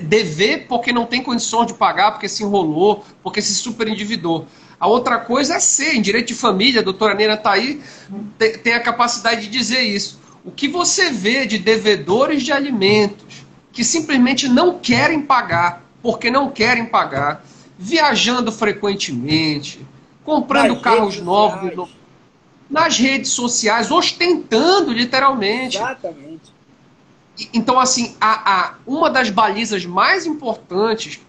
dever porque não tem condições de pagar, porque se enrolou, porque se superendividou. A outra coisa é ser, em direito de família, a doutora Nena está aí, tem a capacidade de dizer isso. O que você vê de devedores de alimentos que simplesmente não querem pagar, porque não querem pagar, viajando frequentemente, comprando carros novos nas redes sociais, ostentando literalmente. Exatamente. Então, assim, uma das balizas mais importantes,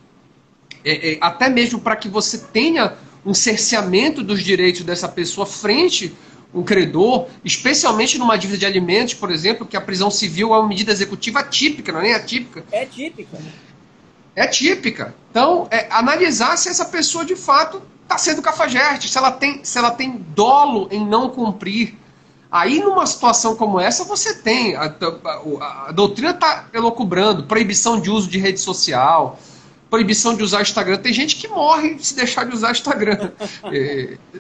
até mesmo para que você tenha um cerceamento dos direitos dessa pessoa frente um credor, especialmente numa dívida de alimentos, por exemplo, que a prisão civil é uma medida executiva atípica, não é nem atípica. É típica. É típica. Então, analisar se essa pessoa de fato está sendo cafajeste, se ela tem dolo em não cumprir. Aí, numa situação como essa, você tem. A doutrina está elucubrando proibição de uso de rede social, proibição de usar Instagram. Tem gente que morre se deixar de usar Instagram.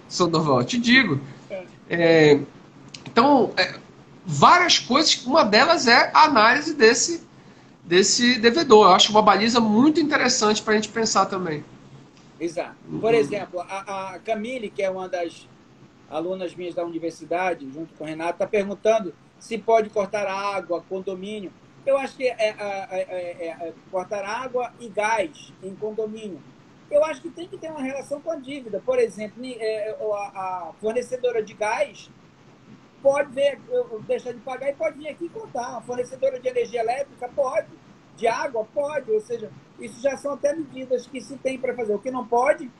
Sandoval, te digo. Então, várias coisas. Uma delas é a análise desse devedor. Eu acho uma baliza muito interessante para a gente pensar também. Exato. Por exemplo, a Camille, que é uma das alunas minhas da universidade, junto com o Renato, está perguntando se pode cortar água, condomínio. Eu acho que cortar água e gás em condomínio. Eu acho que tem que ter uma relação com a dívida. Por exemplo, a fornecedora de gás pode deixar de pagar e pode vir aqui contar. A fornecedora de energia elétrica pode. De água pode. Ou seja, isso já são até medidas que se tem para fazer. O que não pode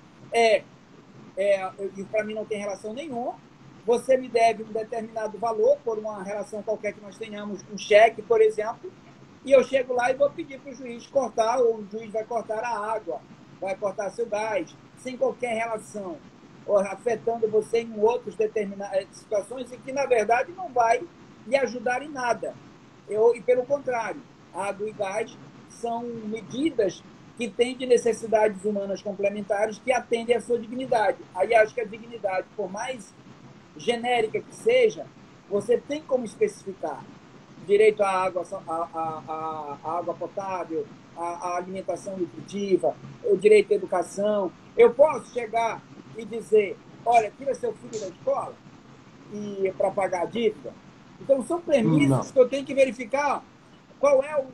e para mim não tem relação nenhuma, você me deve um determinado valor por uma relação qualquer que nós tenhamos, um cheque, por exemplo, e eu chego lá e vou pedir para o juiz cortar, ou o juiz vai cortar a água, vai cortar seu gás, sem qualquer relação, ou afetando você em outras determinadas situações e que, na verdade, não vai lhe ajudar em nada. E, pelo contrário, água e gás são medidas que têm de necessidades humanas complementares que atendem à sua dignidade. Aí acho que a dignidade, por mais genérica que seja, você tem como especificar direito à água, à água potável, à alimentação nutritiva, o direito à educação. Eu posso chegar e dizer, olha, tira seu filho da escola para pagar a dívida? Então são premissas que eu tenho que verificar qual é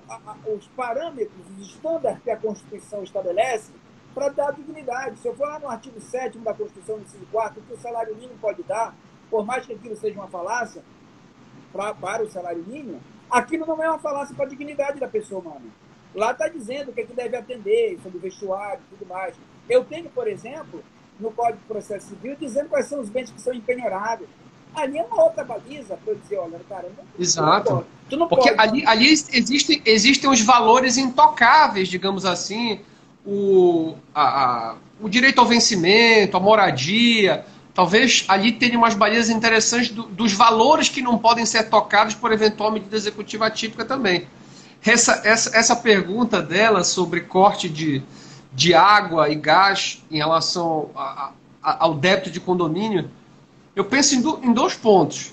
os parâmetros, os estándares que a Constituição estabelece para dar dignidade. Se eu for lá no artigo 7º da Constituição, inciso 4, que o salário mínimo pode dar, por mais que aquilo seja uma falácia para o salário mínimo, aquilo não é uma falácia para a dignidade da pessoa humana. Lá está dizendo o que é que deve atender, sobre vestuário e tudo mais. Eu tenho, por exemplo, no Código de Processo Civil, dizendo quais são os bens que são empenhoráveis. Ali é uma outra baliza para eu dizer, olha, cara, exato. Porque ali existem os valores intocáveis, digamos assim, o direito ao vencimento, a moradia. Talvez ali tenha umas balizas interessantes dos valores que não podem ser tocados por eventual medida executiva atípica também. Essa pergunta dela sobre corte de água e gás em relação ao débito de condomínio, eu penso em dois pontos.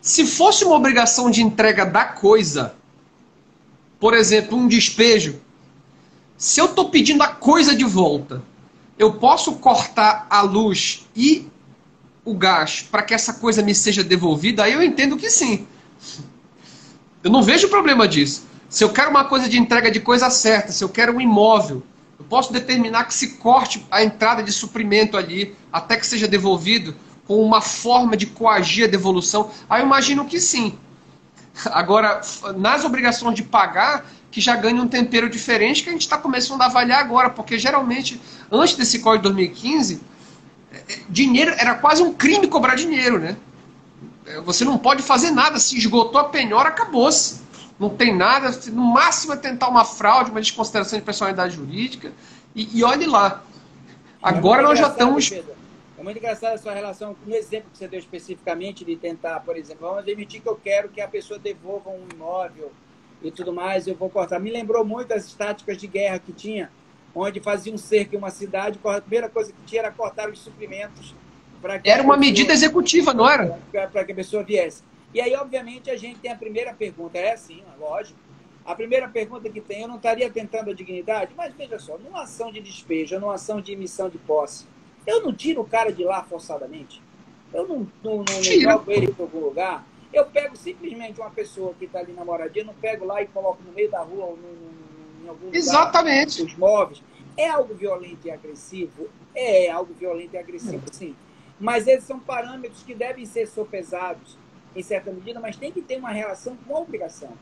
Se fosse uma obrigação de entrega da coisa, por exemplo, um despejo, se eu estou pedindo a coisa de volta, eu posso cortar a luz e o gás para que essa coisa me seja devolvida? Aí eu entendo que sim. Eu não vejo problema disso. Se eu quero uma coisa de entrega de coisa certa, se eu quero um imóvel, eu posso determinar que se corte a entrada de suprimento ali até que seja devolvido, com uma forma de coagir a devolução. Aí eu imagino que sim. Agora, nas obrigações de pagar, que já ganha um tempero diferente que a gente está começando a avaliar agora, porque geralmente, antes desse Código de 2015, dinheiro era quase um crime cobrar dinheiro, né? Você não pode fazer nada, se esgotou a penhora, acabou-se. Não tem nada, no máximo é tentar uma fraude, uma desconsideração de personalidade jurídica, e olhe lá. Agora nós já estamos... Pedro. É muito engraçada a sua relação com o exemplo que você deu especificamente de tentar, por exemplo, vamos admitir que eu quero que a pessoa devolva um imóvel e tudo mais, eu vou cortar. Me lembrou muito as táticas de guerra que tinha, onde fazia um cerco em uma cidade, a primeira coisa que tinha era cortar os suprimentos. Era uma medida executiva, não era? Para que a pessoa viesse. E aí, obviamente, a gente tem a primeira pergunta. É assim, lógico. A primeira pergunta que tem, eu não estaria tentando a dignidade? Mas veja só, numa ação de despejo, numa ação de emissão de posse, eu não tiro o cara de lá forçadamente. Eu não jogo ele para algum lugar. Eu pego simplesmente uma pessoa que está ali na moradia, não pego lá e coloco no meio da rua ou em algum lugar. Exatamente. Os móveis. É algo violento e agressivo? É algo violento e agressivo, sim. Mas esses são parâmetros que devem ser sopesados em certa medida, mas tem que ter uma relação com a obrigação.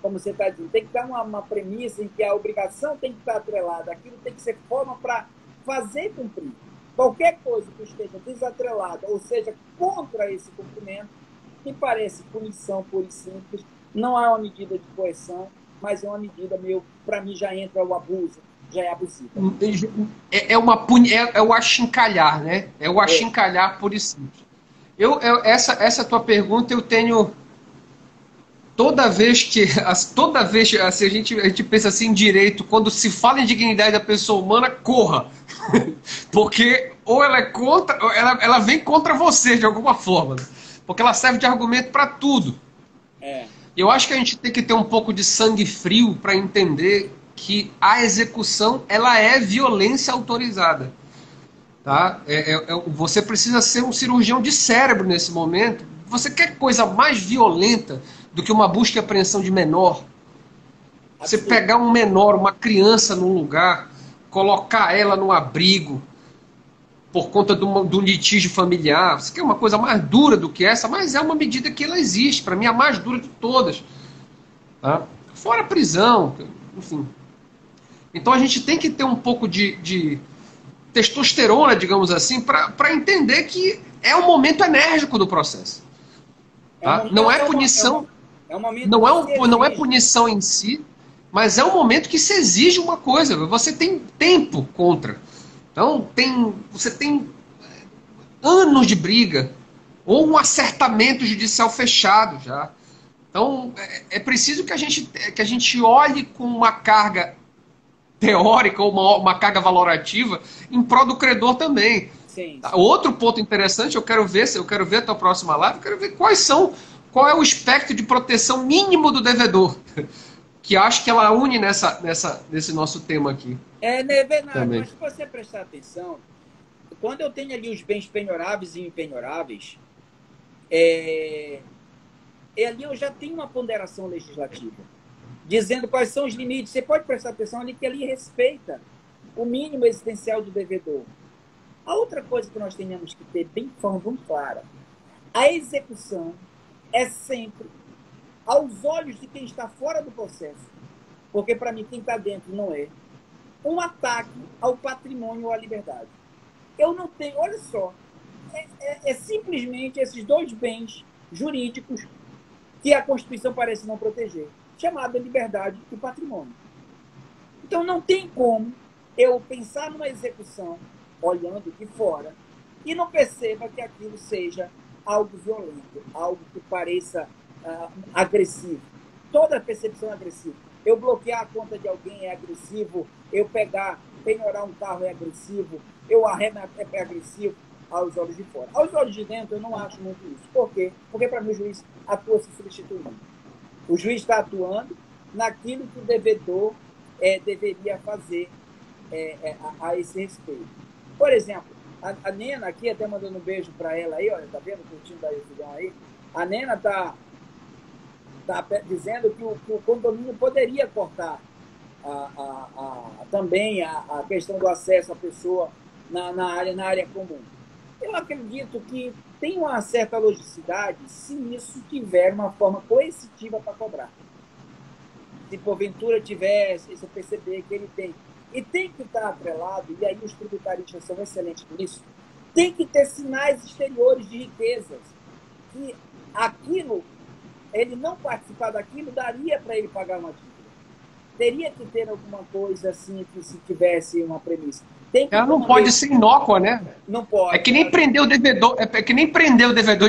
Como você está dizendo, tem que dar uma premissa em que a obrigação tem que estar atrelada, aquilo tem que ser forma para fazer cumprir. Qualquer coisa que esteja desatrelada, ou seja, contra esse cumprimento, me parece punição pura e simples, não é uma medida de coerção, mas é uma medida meio, para mim já entra o abuso, já é abusivo. É o achincalhar, né? É o achincalhar pura e simples. Essa tua pergunta eu tenho... Toda vez que assim, a gente pensa assim em direito, quando se fala em dignidade da pessoa humana, corra. Porque ou ela é contra, ou ela vem contra você de alguma forma. Né? Porque ela serve de argumento para tudo. Eu acho que a gente tem que ter um pouco de sangue frio para entender que a execução ela é violência autorizada. Tá? Você precisa ser um cirurgião de cérebro nesse momento. Você quer coisa mais violenta do que uma busca e apreensão de menor? Você pegar um menor, uma criança num lugar, colocar ela num abrigo por conta de um litígio familiar, você quer uma coisa mais dura do que essa, mas é uma medida que ela existe, para mim a mais dura de todas. Tá? Fora a prisão, enfim. Então a gente tem que ter um pouco de testosterona, digamos assim, para entender que é um momento enérgico do processo. Tá? Não é punição, não é punição em si, mas é um momento que se exige uma coisa. Você tem tempo contra. Então você tem anos de briga ou um acertamento judicial fechado já. Então é preciso que a gente olhe com uma carga teórica ou uma carga valorativa em prol do credor também. Sim. Outro ponto interessante, eu quero ver a tua próxima live, eu quero ver qual é o espectro de proteção mínimo do devedor, que acho que ela une nesse nosso tema aqui. Mas se você prestar atenção, quando eu tenho ali os bens penhoráveis e impenhoráveis, ali eu já tenho uma ponderação legislativa, dizendo quais são os limites. Você pode prestar atenção ali que ali respeita o mínimo existencial do devedor. A outra coisa que nós temos que ter bem de forma muito clara, a execução é sempre aos olhos de quem está fora do processo, porque para mim quem está dentro não é, um ataque ao patrimônio ou à liberdade. Eu não tenho, olha só, é simplesmente esses dois bens jurídicos que a Constituição parece não proteger, chamada liberdade e patrimônio. Então não tem como eu pensar numa execução olhando de fora e não perceba que aquilo seja algo violento, algo que pareça agressivo. Toda percepção é agressiva. Eu bloquear a conta de alguém é agressivo, eu penhorar um carro é agressivo, eu arrematar é agressivo aos olhos de fora. Aos olhos de dentro eu não acho muito isso. Por quê? Porque para mim o juiz atua se substituindo. O juiz está atuando naquilo que o devedor deveria fazer a esse respeito. Por exemplo, a Nena aqui, até mandando um beijo para ela aí, olha, tá vendo o curtinho da decisão aí? A Nena tá dizendo que o condomínio poderia cortar também a questão do acesso à pessoa na área comum. Eu acredito que tem uma certa logicidade se isso tiver uma forma coercitiva para cobrar. Se porventura tivesse, se perceber que ele tem. E tem que estar atrelado, e aí os tributaristas são excelentes nisso, tem que ter sinais exteriores de riquezas. Que aquilo, ele não participar daquilo, daria para ele pagar uma dívida. Teria que ter alguma coisa assim, que se tivesse uma premissa. Ela não pode ser inócua, né? Não pode. É que nem prender o devedor,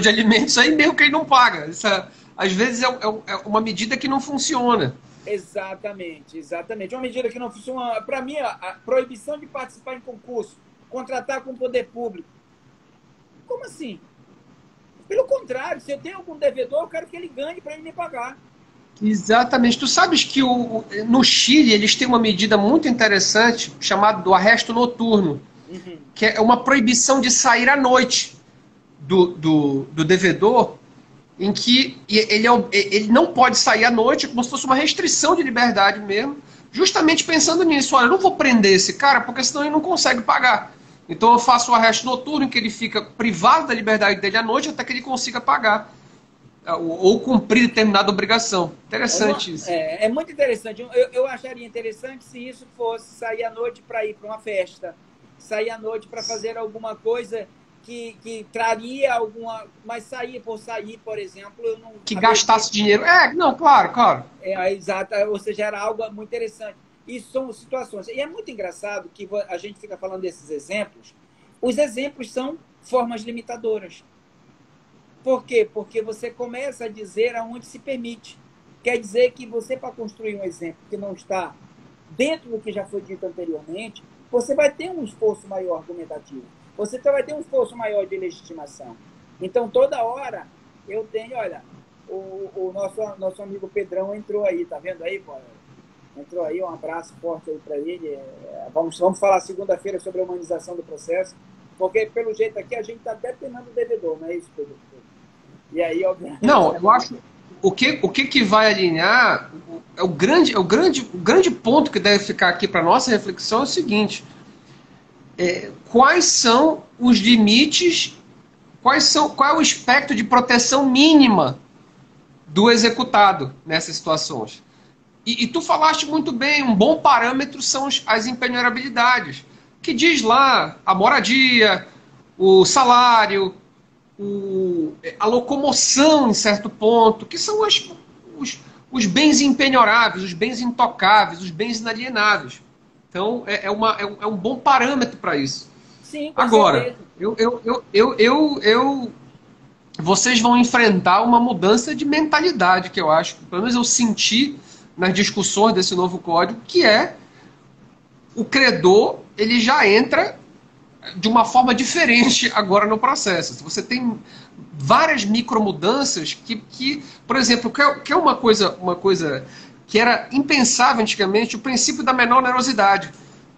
de alimentos aí mesmo que ele não paga. Isso, às vezes é uma medida que não funciona. Exatamente. Uma medida que não funciona. Para mim, a proibição de participar em concurso, contratar com o poder público. Como assim? Pelo contrário, se eu tenho algum devedor, eu quero que ele ganhe para ele me pagar. Exatamente. Tu sabes que no Chile eles têm uma medida muito interessante chamada do arresto noturno, que é uma proibição de sair à noite do devedor, em que ele não pode sair à noite, como se fosse uma restrição de liberdade mesmo, justamente pensando nisso. Olha, eu não vou prender esse cara, porque senão ele não consegue pagar. Então eu faço o arresto noturno, em que ele fica privado da liberdade dele à noite até que ele consiga pagar. Ou cumprir determinada obrigação. Interessante isso. É muito interessante. Eu acharia interessante se isso fosse sair à noite para ir para uma festa, sair à noite para fazer alguma coisa que traria alguma... Mas sair, por exemplo, eu não... Que gastasse dinheiro. Não, claro. Exato. Ou seja, era algo muito interessante. Isso são situações. E é muito engraçado que a gente fica falando desses exemplos. Os exemplos são formas limitadoras. Por quê? Porque você começa a dizer aonde se permite. Quer dizer que você, para construir um exemplo que não está dentro do que já foi dito anteriormente, você vai ter um esforço maior argumentativo. Você vai ter um esforço maior de legitimação. Então, toda hora, eu tenho... Olha, o nosso amigo Pedrão entrou aí, tá vendo aí, pô? Entrou aí, um abraço forte aí para ele. Vamos falar segunda-feira sobre a humanização do processo, porque, pelo jeito aqui, a gente está até penando o devedor, não é isso, Pedro? E aí, obviamente... Não, eu acho... O que vai alinhar... O grande ponto que deve ficar aqui para nossa reflexão é o seguinte. Quais são os limites... Qual é o espectro de proteção mínima do executado nessas situações? E tu falaste muito bem, um bom parâmetro são as impenhorabilidades, que diz lá a moradia, o salário, a locomoção em certo ponto, que são os bens impenhoráveis, os bens intocáveis, os bens inalienáveis. Então, é um bom parâmetro para isso. Sim, agora, vocês vão enfrentar uma mudança de mentalidade, que eu acho, pelo menos eu senti nas discussões desse novo código, que é o credor, ele já entra de uma forma diferente agora no processo. Você tem várias micromudanças que, por exemplo, que é uma coisa que era impensável antigamente, o princípio da menor onerosidade.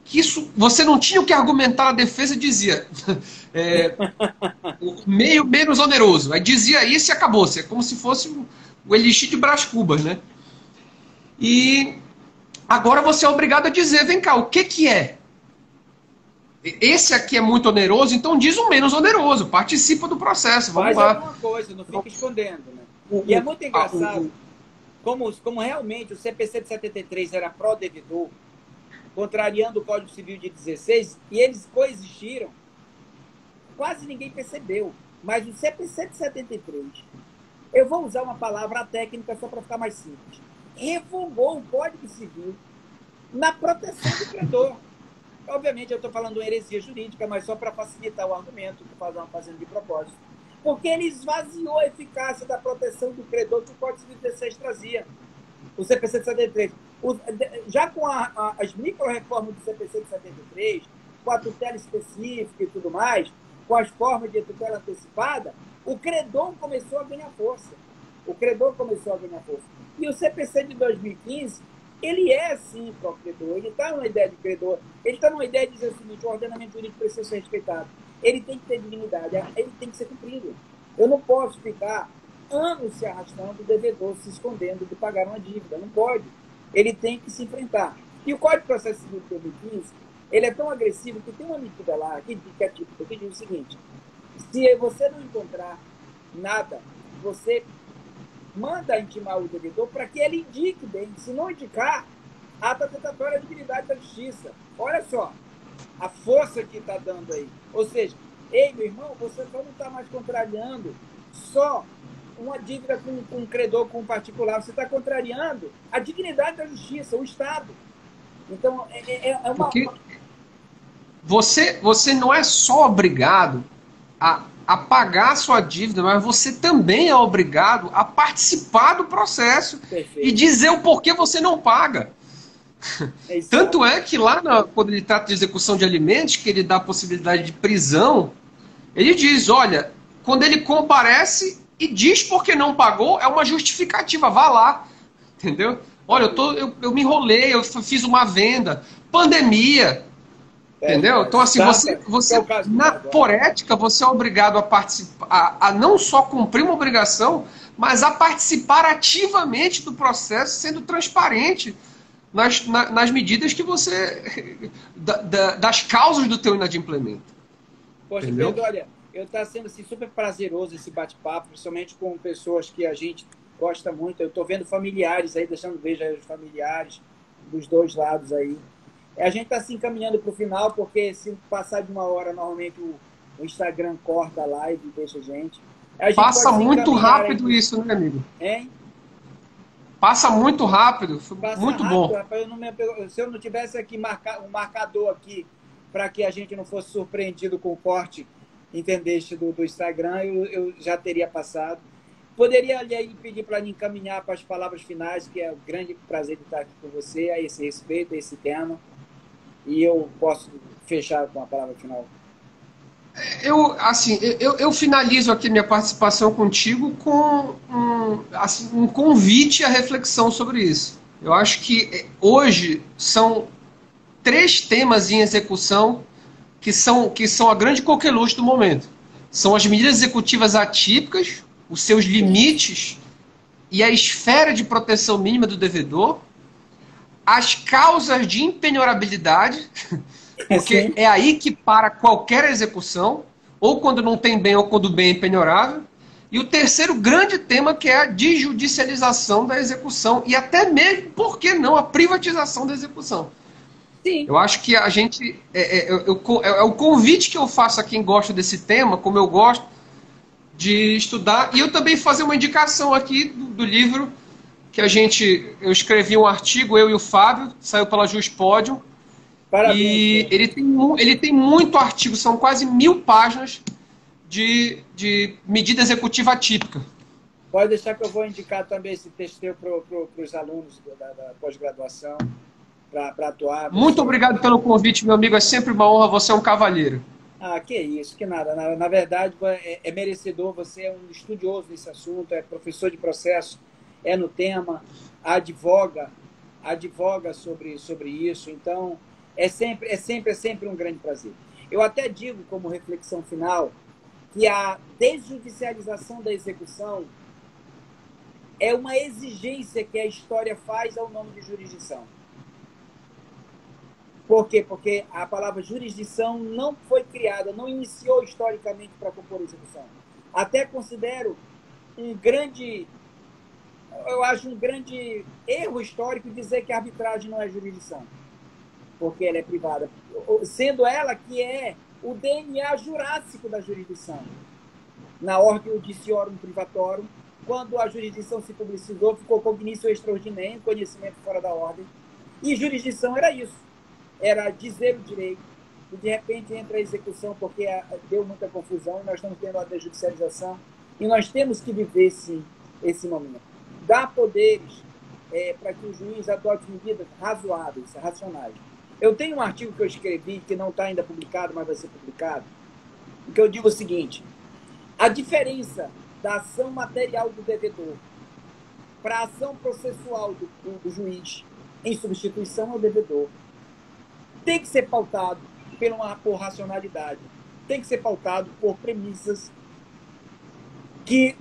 Que isso, você não tinha o que argumentar, a defesa dizia meio menos oneroso. Aí dizia isso e acabou-se. É como se fosse o elixir de Brás Cubas, né? E agora você é obrigado a dizer, vem cá, o que é? Esse aqui é muito oneroso, então diz um menos oneroso, participa do processo, vamos lá. Faz alguma coisa, não fica escondendo, né? E é muito engraçado, como realmente o CPC de 73 era pró-devedor, contrariando o Código Civil de 16, e eles coexistiram, quase ninguém percebeu. Mas o CPC de 73, eu vou usar uma palavra técnica só para ficar mais simples, revogou o Código Civil na proteção do credor. Obviamente, eu estou falando uma heresia jurídica, mas só para facilitar o argumento, estou fazendo de propósito. Porque ele esvaziou a eficácia da proteção do credor que o Código Civil 16 trazia. O CPC de 73. Já com as micro-reformas do CPC de 73, com a tutela específica e tudo mais, com as formas de tutela antecipada, o credor começou a ganhar força. E o CPC de 2015, ele é, sim, pró-credor. Ele está numa ideia de credor. Ele está numa ideia de dizer o seguinte: o ordenamento jurídico precisa ser respeitado. Ele tem que ter dignidade. Ele tem que ser cumprido. Eu não posso ficar anos se arrastando, o devedor se escondendo de pagar uma dívida. Não pode. Ele tem que se enfrentar. E o Código de Processo Civil de 2015, ele é tão agressivo que tem uma medida lá, que é típica, que diz o seguinte: se você não encontrar nada, você manda intimar o devedor para que ele indique bem. Se não indicar, ata tentatória de dignidade da justiça. Olha só a força que está dando aí. Ou seja, ei, meu irmão, você só não está mais contrariando só uma dívida com um credor, com um particular. Você está contrariando a dignidade da justiça, o Estado. Então, é uma... Porque você não é só obrigado a pagar a sua dívida, mas você também é obrigado a participar do processo. Perfeito. E dizer o porquê você não paga. Tanto é que lá, quando ele trata de execução de alimentos, que ele dá a possibilidade de prisão, ele diz, olha, quando ele comparece e diz por que não pagou, é uma justificativa, vá lá, entendeu? Olha, eu me enrolei, eu fiz uma venda, pandemia, entendeu? Então, assim, você por ética, você é obrigado a participar, a não só cumprir uma obrigação, mas a participar ativamente do processo, sendo transparente nas medidas que você... das causas do teu inadimplemento. Poxa, Pedro, olha, está sendo assim, super prazeroso esse bate-papo, principalmente com pessoas que a gente gosta muito. Eu estou vendo familiares aí, deixando ver já os familiares dos dois lados aí. A gente está se encaminhando para o final, porque se passar de 1 hora, normalmente o Instagram corta a live e deixa a gente. Passa muito rápido aí, isso, né, amigo? Hein? Passa muito rápido, muito bom. Rapaz, se eu não tivesse aqui um marcador aqui para que a gente não fosse surpreendido com o corte, entendeste, do Instagram, eu já teria passado. Poderia ali pedir para encaminhar para as palavras finais, que é um grande prazer de estar aqui com você, a esse respeito, a esse tema. E eu posso fechar com a palavra final. Eu finalizo aqui minha participação contigo com um convite à reflexão sobre isso. Eu acho que hoje são 3 temas em execução que são a grande coqueluche do momento. São as medidas executivas atípicas, os seus limites e a esfera de proteção mínima do devedor, as causas de impenhorabilidade, porque é aí que para qualquer execução, ou quando não tem bem ou quando o bem é impenhorável, e o terceiro grande tema, que é a desjudicialização da execução, e até mesmo, por que não, a privatização da execução. Sim. Eu acho que a gente... É o convite que eu faço a quem gosta desse tema, como eu gosto, de estudar. E eu também fazer uma indicação aqui do livro que eu escrevi um artigo, eu e o Fábio, saiu pela Juspodium. Parabéns. E ele tem muito artigo, são quase 1000 páginas de medida executiva atípica. Pode deixar que eu vou indicar também esse texto para os alunos da pós-graduação, para atuar. Muito obrigado pelo convite, meu amigo. É sempre uma honra, você é um cavalheiro. Ah, que isso, que nada. Na verdade, é merecedor, você é um estudioso desse assunto, é professor de processo, é no tema, advoga sobre isso. Então, é sempre um grande prazer. Eu até digo, como reflexão final, que a desjudicialização da execução é uma exigência que a história faz ao nome de jurisdição. Por quê? Porque a palavra jurisdição não foi criada, não iniciou historicamente para compor a execução. Até considero um grande erro histórico dizer que a arbitragem não é jurisdição, porque ela é privada, sendo ela que é o DNA jurássico da jurisdição. Na ordem judiciorum privatorum, quando a jurisdição se publicizou, ficou cognitio extraordinem, conhecimento fora da ordem, e jurisdição era isso. Era dizer o direito, e de repente entra a execução, porque deu muita confusão, e nós estamos tendo a desjudicialização, e nós temos que viver, sim, esse momento. Dar poderes para que o juiz adote medidas razoáveis, racionais. Eu tenho um artigo que eu escrevi, que não está ainda publicado, mas vai ser publicado, em que eu digo o seguinte: a diferença da ação material do devedor para a ação processual do juiz em substituição ao devedor tem que ser pautado por racionalidade, tem que ser pautado por premissas que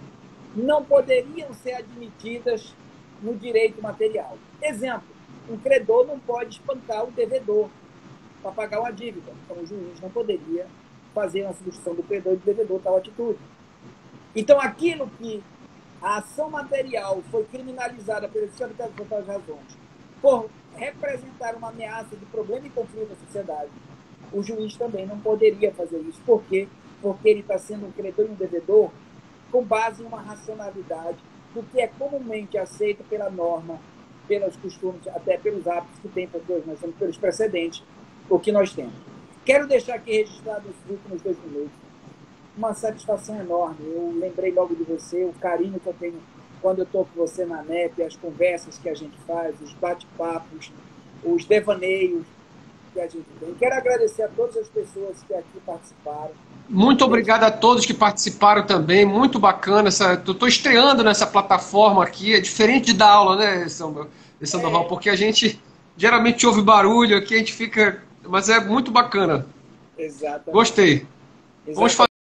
não poderiam ser admitidas no direito material. Exemplo, um credor não pode espancar o devedor para pagar uma dívida. Então, o juiz não poderia fazer uma substituição do credor e do devedor tal atitude. Então, aquilo que a ação material foi criminalizada pelas razões por representar uma ameaça de problema e conflito à sociedade, o juiz também não poderia fazer isso. Por quê? Porque ele está sendo um credor e um devedor com base em uma racionalidade do que é comumente aceito pela norma, pelos costumes, até pelos hábitos que tem, porque hoje nós temos pelos precedentes, o que nós temos. Quero deixar aqui registrado nesses últimos 2 minutos uma satisfação enorme. Eu lembrei logo de você, o carinho que eu tenho quando eu estou com você na NEP, as conversas que a gente faz, os bate-papos, os devaneios que a gente tem. Quero agradecer a todas as pessoas que aqui participaram. Muito obrigado a todos que participaram também, muito bacana. Estou estreando nessa plataforma aqui, é diferente de dar aula, né, Sandoval? Porque a gente geralmente ouve barulho aqui, a gente fica... Mas é muito bacana. Exatamente. Gostei. Exatamente. Vamos